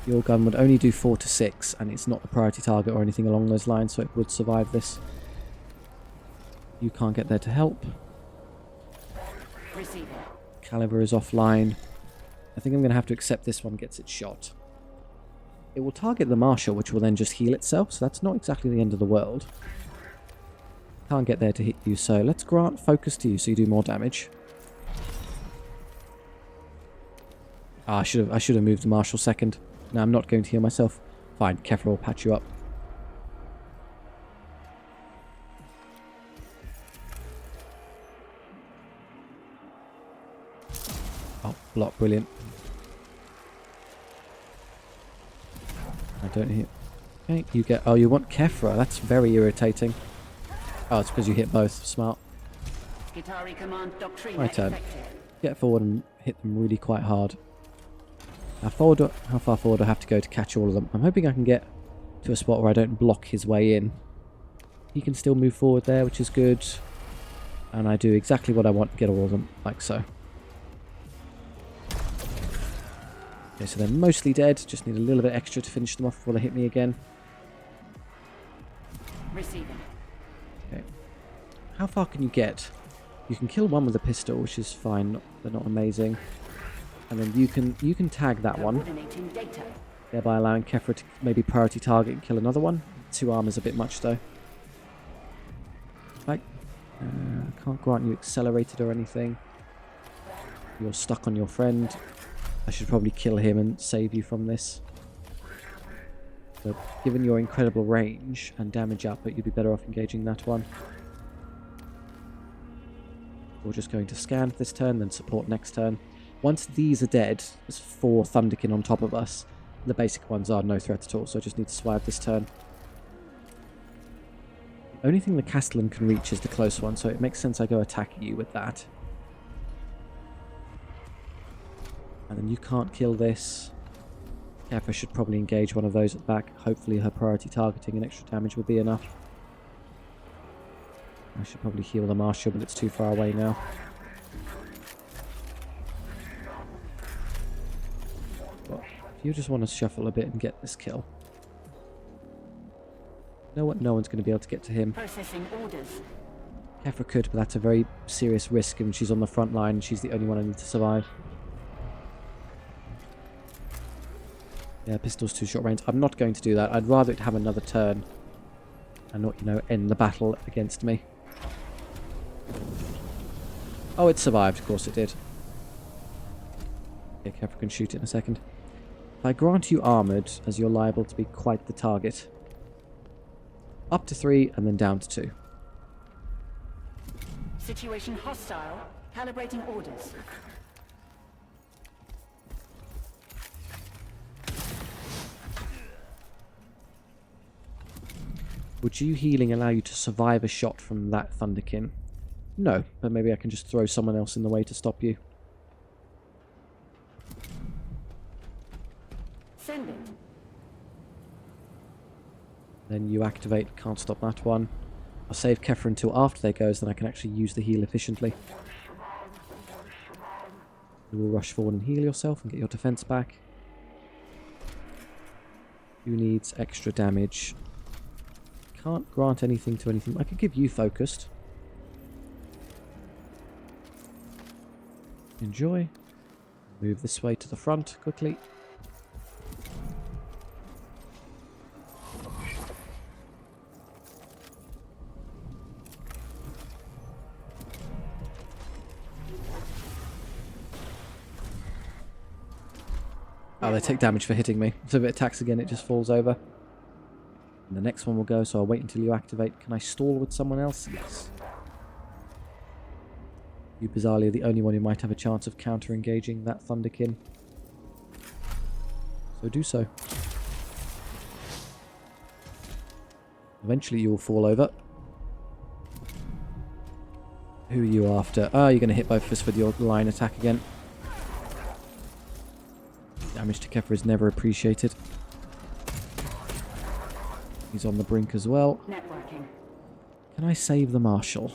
S1: Your gun would only do 4 to 6, and it's not a priority target or anything along those lines, so it would survive this. You can't get there to help. Caliber is offline. I think I'm going to have to accept this one gets its shot. It will target the Marshal, which will then just heal itself, so that's not exactly the end of the world. Can't get there to hit you, so let's grant focus to you so you do more damage. Ah, I should have moved the Marshal second. No, I'm not going to heal myself. Fine, Kefra will patch you up. Oh, block, brilliant. I don't hit. Okay, you get... Oh, you want Kefra. That's very irritating. Oh, it's because you hit both. Smart. My turn. Get forward and hit them really quite hard. How far forward do I have to go to catch all of them? I'm hoping I can get to a spot where I don't block his way in. He can still move forward there, which is good. And I do exactly what I want to get all of them, like so. Okay, so they're mostly dead. Just need a little bit extra to finish them off before they hit me again.
S5: Receiving.
S1: Okay. How far can you get? You can kill one with a pistol, which is fine, but not amazing. And then you can tag that one,
S5: Coordinating data.
S1: thereby allowing Kefra to maybe priority target and kill another one. 2 armor's a bit much though. Right. Can't grant you accelerated or anything. You're stuck on your friend. I should probably kill him and save you from this. But given your incredible range and damage output, you'd be better off engaging that one. We're just going to scan this turn, then support next turn. Once these are dead, there's 4 Thunderkin on top of us. The basic ones are no threat at all, so I just need to survive this turn. The only thing the Castellan can reach is the close one, so it makes sense I go attack you with that. And then you can't kill this. Kefra should probably engage one of those at the back. Hopefully her priority targeting and extra damage will be enough. I should probably heal the Marshal, but it's too far away now. Well, if you just want to shuffle a bit and get this kill. You know what? No one's going to be able to get to him.
S5: Processing orders.
S1: Kefra could, but that's a very serious risk, and she's on the front line, and she's the only one I need to survive. Yeah, pistol's too short range. I'm not going to do that. I'd rather it have another turn and not, you know, end the battle against me. Oh, it survived. Of course it did. Okay, Kefra can shoot it in a second. If I grant you armoured, as you're liable to be quite the target. Up to 3 and then down to 2.
S5: Situation hostile. Calibrating orders.
S1: Would you healing allow you to survive a shot from that Thunderkin? No, but maybe I can just throw someone else in the way to stop you.
S5: Send it.
S1: Then you activate, can't stop that one. I'll save Kefra until after they go, so then I can actually use the heal efficiently. You will rush forward and heal yourself and get your defense back. Who needs extra damage? Can't grant anything to anything. I could give you focused. Enjoy. Move this way to the front quickly. Oh, they take damage for hitting me. So if it attacks again, it just falls over. And the next one will go, so I'll wait until you activate. Can I stall with someone else? Yes. You bizarrely are the only one who might have a chance of counter-engaging that Thunderkin. So do so. Eventually you will fall over. Who are you after? Ah, you're going to hit both of us with your line attack again. Damage to Kefra is never appreciated. He's on the brink as well.
S5: Networking.
S1: Can I save the Marshal?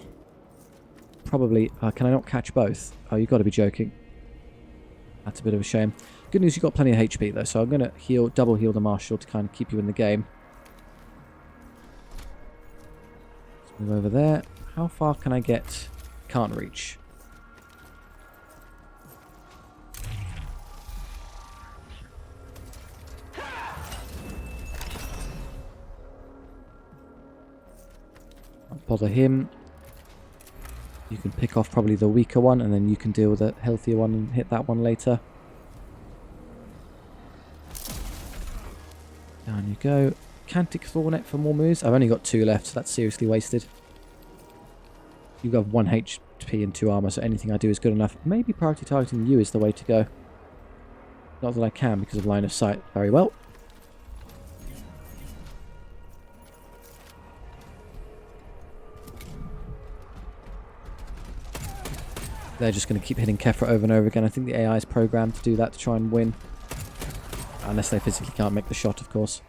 S1: Probably. Can I not catch both? Oh, you've got to be joking. That's a bit of a shame. Good news, you've got plenty of HP though, so I'm going to heal, double heal the Marshal to kind of keep you in the game. Let's move over there. How far can I get? Can't reach. I'll bother him. You can pick off probably the weaker one, and then you can deal with the healthier one and hit that one later. Down you go. Cantic Thornet for more moves. I've only got 2 left, so that's seriously wasted. You've got 1 HP and 2 armor, so anything I do is good enough. Maybe priority targeting you is the way to go. Not that I can because of line of sight. Very well. They're just going to keep hitting Kefra over and over again. I think the AI is programmed to do that to try and win. Unless they physically can't make the shot, of course.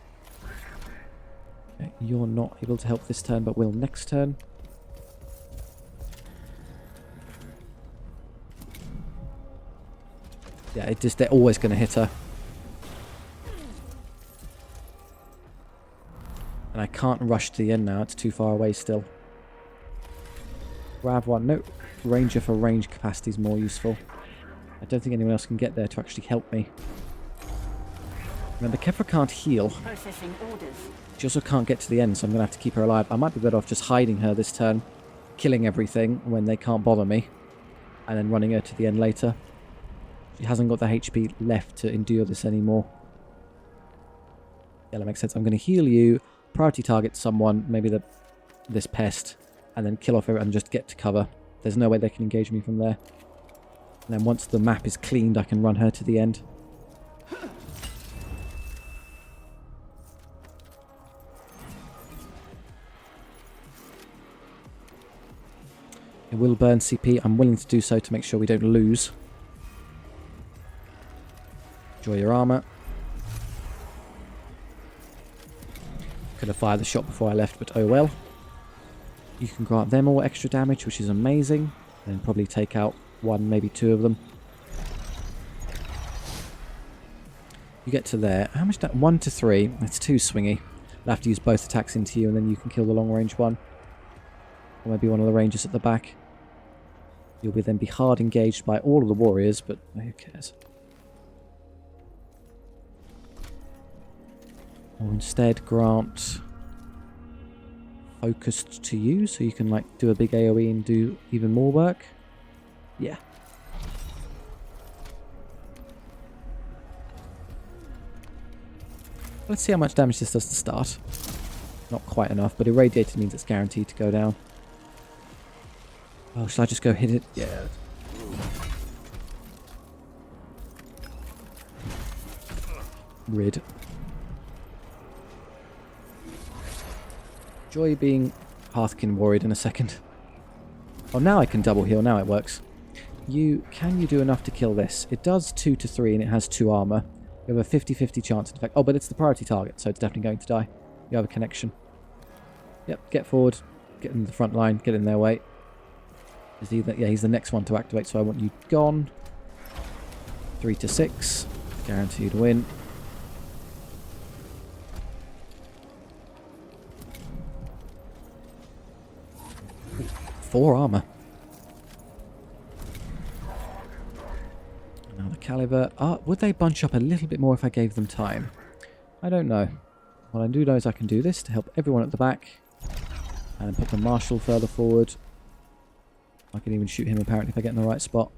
S1: Okay, you're not able to help this turn, but will next turn. Yeah, they're always going to hit her. And I can't rush to the end now. It's too far away still. Grab one. No. Ranger for range capacity is more useful. I don't think anyone else can get there to actually help me. Remember, Kefra can't heal.
S5: Processing orders.
S1: She also can't get to the end, so I'm going to have to keep her alive. I might be better off just hiding her this turn, killing everything when they can't bother me, and then running her to the end later. She hasn't got the HP left to endure this anymore. Yeah, that makes sense. I'm going to heal you, priority target someone, maybe this pest, and then kill off everyone and just get to cover. There's no way they can engage me from there. And then once the map is cleaned, I can run her to the end. It will burn CP. I'm willing to do so to make sure we don't lose. Enjoy your armor. Could have fired the shot before I left, but oh well. You can grant them all extra damage, which is amazing. And probably take out one, maybe two of them. You get to there. How much damage? 1 to 3. That's too swingy. I'll have to use both attacks into you, and then you can kill the long range one. Or maybe one of the rangers at the back. You'll then be hard engaged by all of the warriors, but who cares? Or instead grant focused to you, so you can like do a big AoE and do even more work. Yeah. Let's see how much damage this does to start. Not quite enough, but irradiated means it's guaranteed to go down. Oh, shall I just go hit it? Yeah. Rid. Enjoy being Hearthkin worried in a second. Oh, now I can double heal. Now it works. Can you do enough to kill this? It does 2 to 3 and it has 2 armor. You have a 50-50 chance in fact. Oh, but it's the priority target, so it's definitely going to die. You have a connection. Yep, get forward. Get in the front line. Get in their way. Yeah, he's the next one to activate, so I want you gone. 3 to 6. Guaranteed win. Ooh, 4 armor. Now the caliber. Would they bunch up a little bit more if I gave them time? I don't know. What I do know is I can do this to help everyone at the back. And put the marshal further forward. I can even shoot him apparently if I get in the right spot.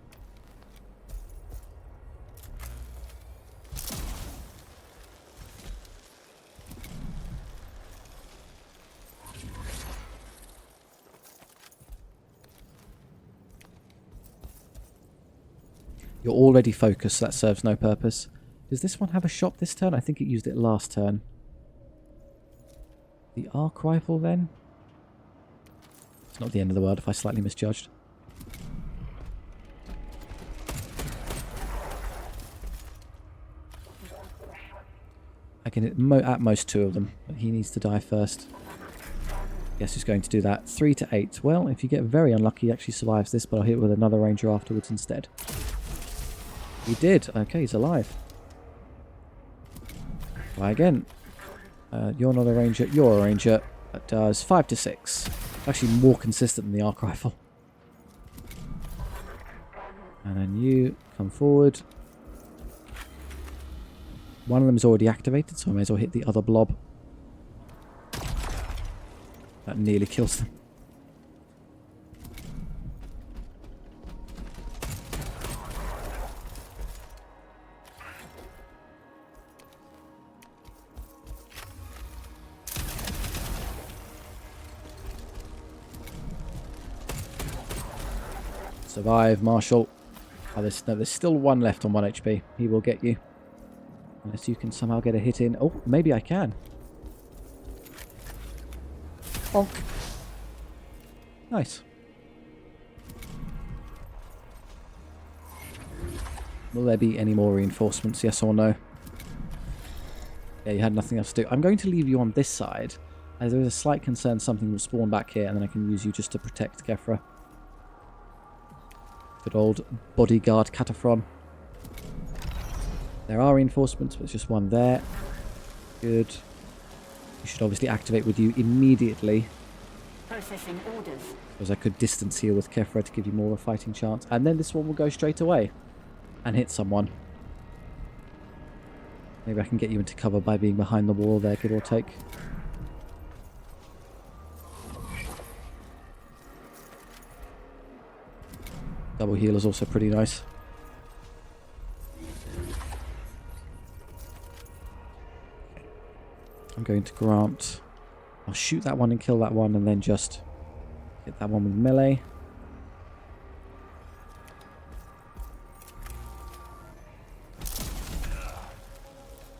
S1: You're already focused, so that serves no purpose. Does this one have a shot this turn? I think it used it last turn. The arc rifle then? It's not the end of the world if I slightly misjudged. I can hit at most 2 of them, but he needs to die first. Guess who's going to do that? 3 to 8. Well, if you get very unlucky, he actually survives this, but I'll hit with another ranger afterwards instead. He did. Okay, he's alive. Try again. You're not a ranger. You're a ranger. That does 5 to 6. Actually more consistent than the arc rifle. And then you come forward. One of them is already activated, so I may as well hit the other blob. That nearly kills them. Survive, Marshal. Oh, there's still 1 left on 1 HP. He will get you. Unless you can somehow get a hit in. Oh, maybe I can. Bonk. Nice. Will there be any more reinforcements? Yes or no? Yeah, you had nothing else to do. I'm going to leave you on this side. As there is a slight concern something will spawn back here, and then I can use you just to protect Kefra. Good old bodyguard Cataphren. There are reinforcements, but it's just 1 there. Good. You should obviously activate with you immediately,
S5: Processing orders.
S1: because I could distance heal with Kefra to give you more of a fighting chance. And then this one will go straight away and hit someone. Maybe I can get you into cover by being behind the wall there, give or take. Double heal is also pretty nice. I'm going to grant... I'll shoot that one and kill that one, and then just hit that one with melee.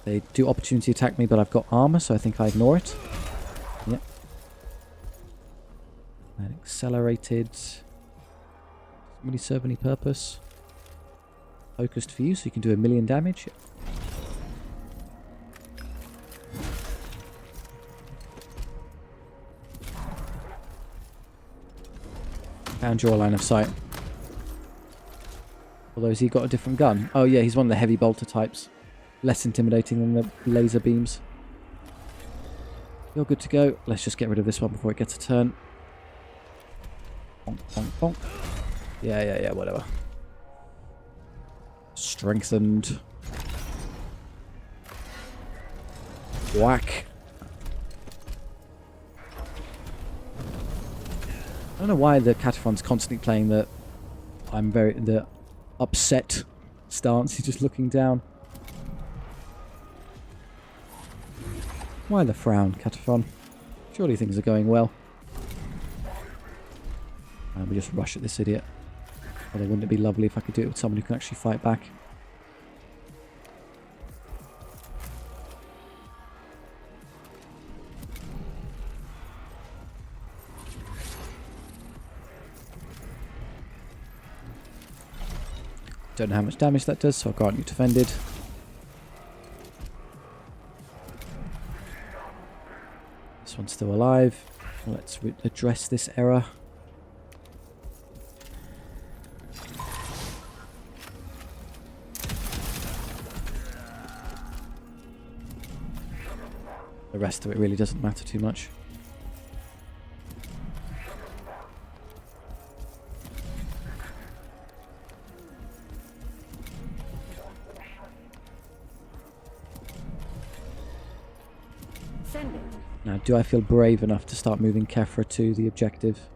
S1: They do opportunity attack me, but I've got armor, so I think I ignore it. Yep. And accelerated. Doesn't really serve any purpose. Focused for you, so you can do 1,000,000 damage. Found your line of sight. Although, has he got a different gun? Oh yeah, he's one of the heavy bolter types. Less intimidating than the laser beams. You're good to go. Let's just get rid of this one before it gets a turn. Bonk, bonk, bonk. Yeah, whatever. Strengthened. Whack. I don't know why the Cataphrons constantly playing the the upset stance. He's just looking down. Why the frown, Cataphron? Surely things are going well. And we just rush at this idiot. Although wouldn't it be lovely if I could do it with someone who can actually fight back? Don't know how much damage that does, so I'll grant you defended. This one's still alive. Let's address this error. The rest of it really doesn't matter too much.
S5: Send it.
S1: Now, do I feel brave enough to start moving Kefra to the objective?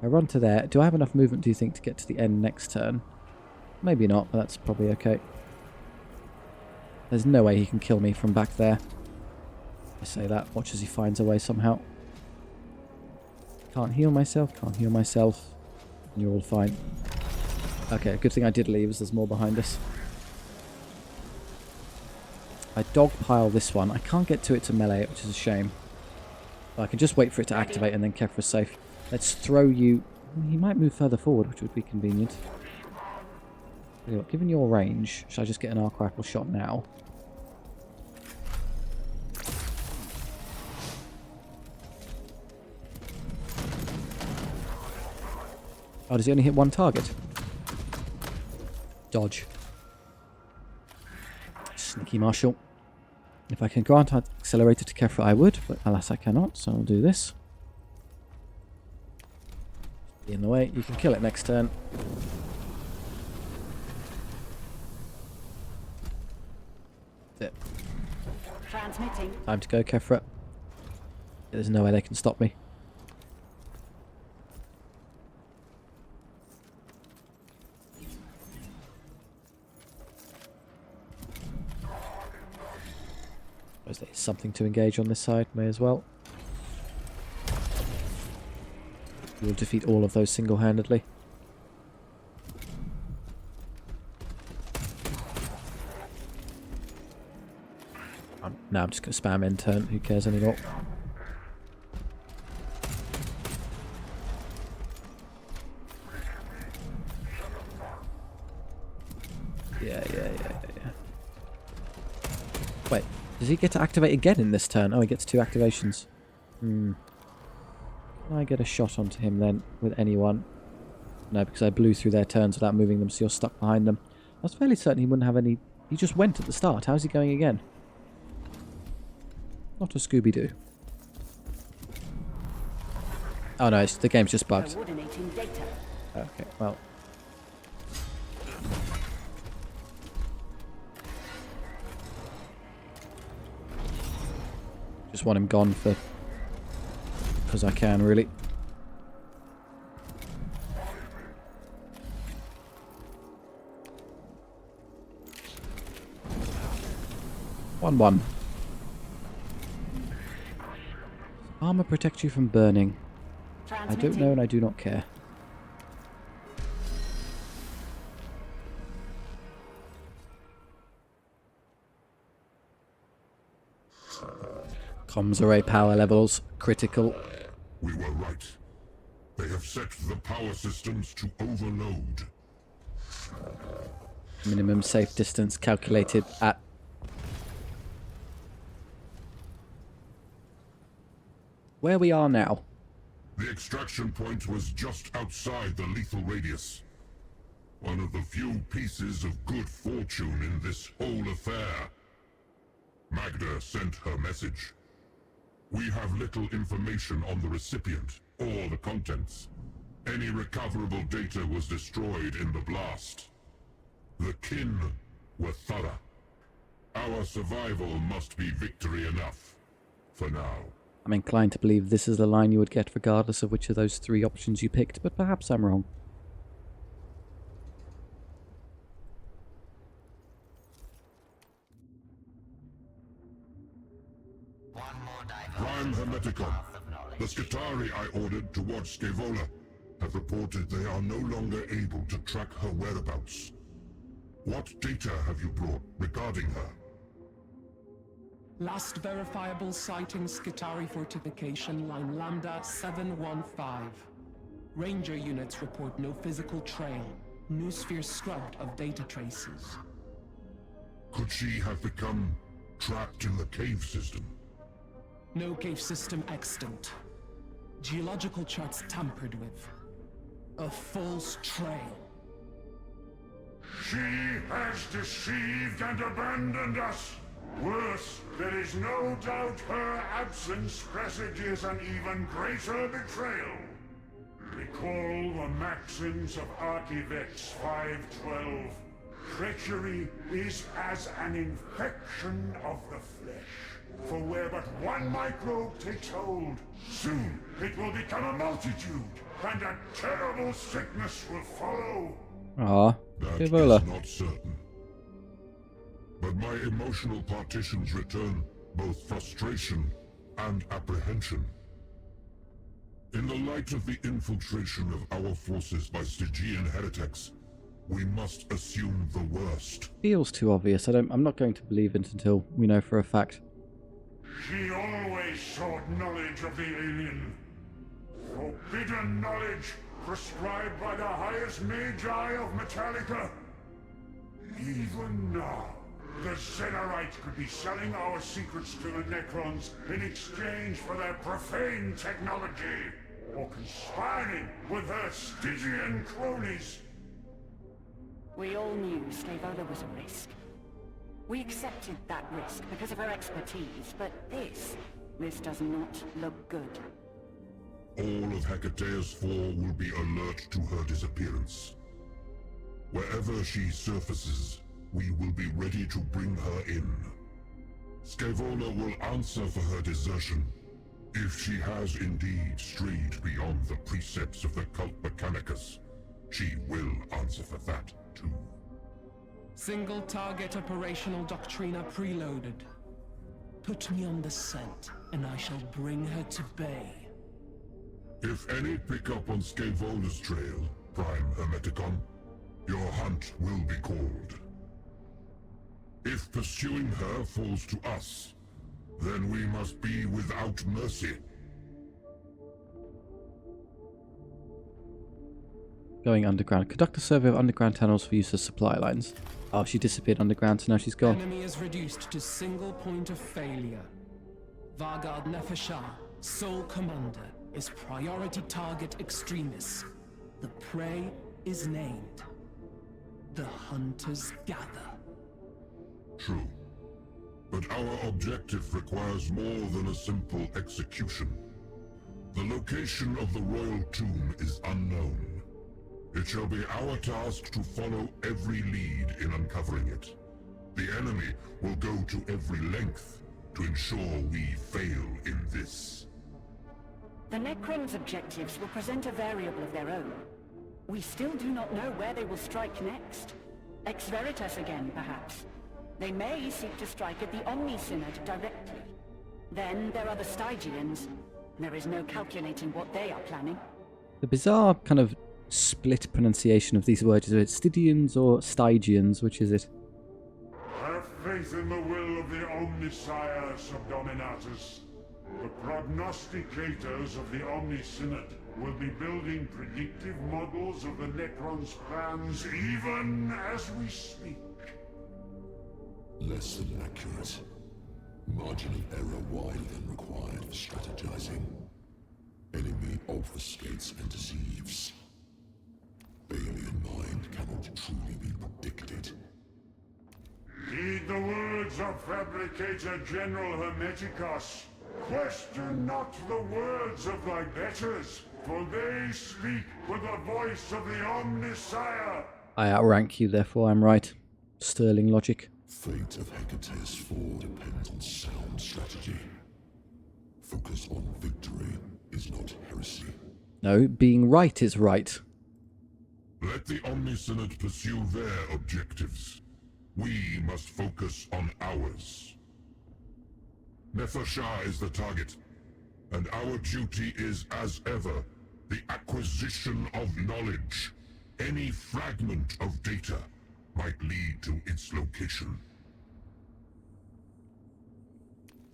S1: I run to there. Do I have enough movement, do you think, to get to the end next turn? Maybe not, but that's probably okay. There's no way he can kill me from back there. I say that. Watch as he finds a way somehow. Can't heal myself. Can't heal myself. And you're all fine. Okay, good thing I did leave, as there's more behind us. I dogpile this one. I can't get to it to melee it, which is a shame. But I can just wait for it to activate and then Kefra's safe. Let's throw you... He might move further forward, which would be convenient. Anyway, given your range, should I just get an arc rifle shot now? Oh, does he only hit one target? Dodge. Sneaky Marshal. If I can grant accelerator to Kefra, I would, but alas I cannot, so I'll do this. Be in the way. You can kill it next turn. That's it.
S5: Transmitting.
S1: Time to go, Kefra. There's no way they can stop me. Suppose there's something to engage on this side, may as well. You'll defeat all of those single-handedly. Now I'm just going to spam end turn, who cares anymore. Yeah. Wait, does he get to activate again in this turn? Oh, he gets 2 activations. Can I get a shot onto him then, with anyone? No, because I blew through their turns without moving them, so you're stuck behind them. I was fairly certain he wouldn't have any... He just went at the start. How's he going again? Not a Scooby-Doo. Oh no, the game's just bugged.
S5: Coordinating data.
S1: Okay, well. Just want him gone for... because I can, really. One. Armor protects you from burning. I don't know and I do not care. Comms array power levels critical.
S3: We were right. They have set the power systems to overload.
S1: Minimum safe distance calculated at... where we are now.
S3: The extraction point was just outside the lethal radius. One of the few pieces of good fortune in this whole affair. Magda sent her message. We have little information on the recipient or the contents. Any recoverable data was destroyed in the blast. The kin were thorough. Our survival must be victory enough. For now.
S1: I'm inclined to believe this is the line you would get regardless of which of those three options you picked, but perhaps I'm wrong.
S3: Prime Hermeticon. The Skitari I ordered towards Scaevola have reported they are no longer able to track her whereabouts. What data have you brought regarding her?
S6: Last verifiable sighting Skitari fortification, line Lambda 715. Ranger units report no physical trail. Noosphere scrubbed of data traces.
S3: Could she have become trapped in the cave system?
S6: No cave system extant. Geological charts tampered with. A false trail.
S3: She has deceived and abandoned us. Worse, there is no doubt her absence presages an even greater betrayal. Recall the maxims of Archivex 512. Treachery is as an infection of the flesh. For where but one microbe takes hold, soon it will become a multitude, and a terrible sickness will follow.
S1: That
S3: is not certain. But my emotional partitions return both frustration and apprehension. In the light of the infiltration of our forces by Stygian heretics, we must assume the worst.
S1: Feels too obvious. I'm not going to believe it until we know for a fact.
S3: She always sought knowledge of the alien. Forbidden knowledge prescribed by the highest magi of Metallica. Even now, the Xenarite could be selling our secrets to the Necrons in exchange for their profane technology, or conspiring with her Stygian cronies.
S5: We all knew Scaevola was a risk. We accepted that risk because of her expertise, but this does not look good.
S3: All of Hecatea's Four will be alert to her disappearance. Wherever she surfaces, we will be ready to bring her in. Scaevola will answer for her desertion, if she has indeed strayed beyond the precepts of the cult Mechanicus. She will answer for that, too.
S6: Single target operational doctrina preloaded. Put me on the scent, and I shall bring her to bay.
S3: If any pick up on Scaevola's trail, Prime Hermeticon, your hunt will be called. If pursuing her falls to us, then we must be without mercy.
S1: Going underground. Conduct a survey of underground tunnels for use as supply lines. Oh, she disappeared underground, so now she's gone.
S6: Enemy is reduced to single point of failure. Vargard Nefeshar, sole commander, is priority target extremist. The prey is named. The hunters gather.
S3: True. But our objective requires more than a simple execution. The location of the royal tomb is unknown. It shall be our task to follow every lead in uncovering it. The enemy will go to every length to ensure we fail in this.
S5: The Necrons' objectives will present a variable of their own. We still do not know where they will strike next. Ex Veritas again, perhaps. They may seek to strike at the Omni-Synod directly. Then there are the Stygians. There is no calculating what they are planning.
S1: The bizarre kind of split pronunciation of these words. Is it Stygians or Stygians? Which is it?
S7: Have faith in the will of the Omnisire, Subdominatus. The prognosticators of the Omni-Synod will be building predictive models of the Necrons' plans even as we speak.
S8: Less than accurate. Margin of error wider than required for strategizing. Enemy obfuscates and deceives. Alien mind cannot truly be predicted.
S7: Heed the words of Fabricator General Hermeticus. Question not the words of thy betters, for they speak with the voice of the Omnisire.
S1: I outrank you, therefore I'm right. Sterling logic.
S8: Fate of Hecate's Fall depends on sound strategy. Focus on victory is not heresy.
S1: No, being right is right.
S3: Let the Omni-Synod pursue their objectives. We must focus on ours. Nefershah is the target, and our duty is, as ever, the acquisition of knowledge. Any fragment of data might lead to its location.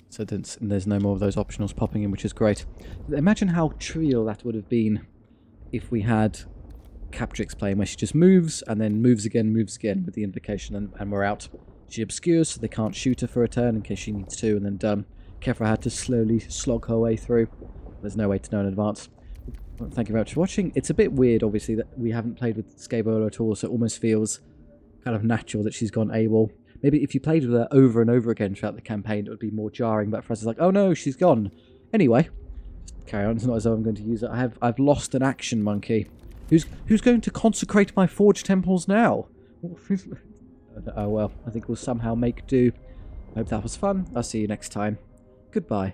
S1: So there's no more of those optionals popping in, which is great. Imagine how trivial that would have been if we had Captrix playing where she just moves, and then moves again with the invocation, and we're out. She obscures, so they can't shoot her for a turn in case she needs to, and then done. Kefra had to slowly slog her way through. There's no way to know in advance. Well, thank you very much for watching. It's a bit weird, obviously, that we haven't played with Scabola at all, so it almost feels kind of natural that she's gone AWOL. Maybe if you played with her over and over again throughout the campaign, it would be more jarring, but for us it's like, oh no, she's gone. Anyway, just carry on. It's not as though I'm going to use it. I've lost an action monkey. Who's going to consecrate my forge temples now? Oh well, I think we'll somehow make do. I hope that was fun. I'll see you next time. Goodbye.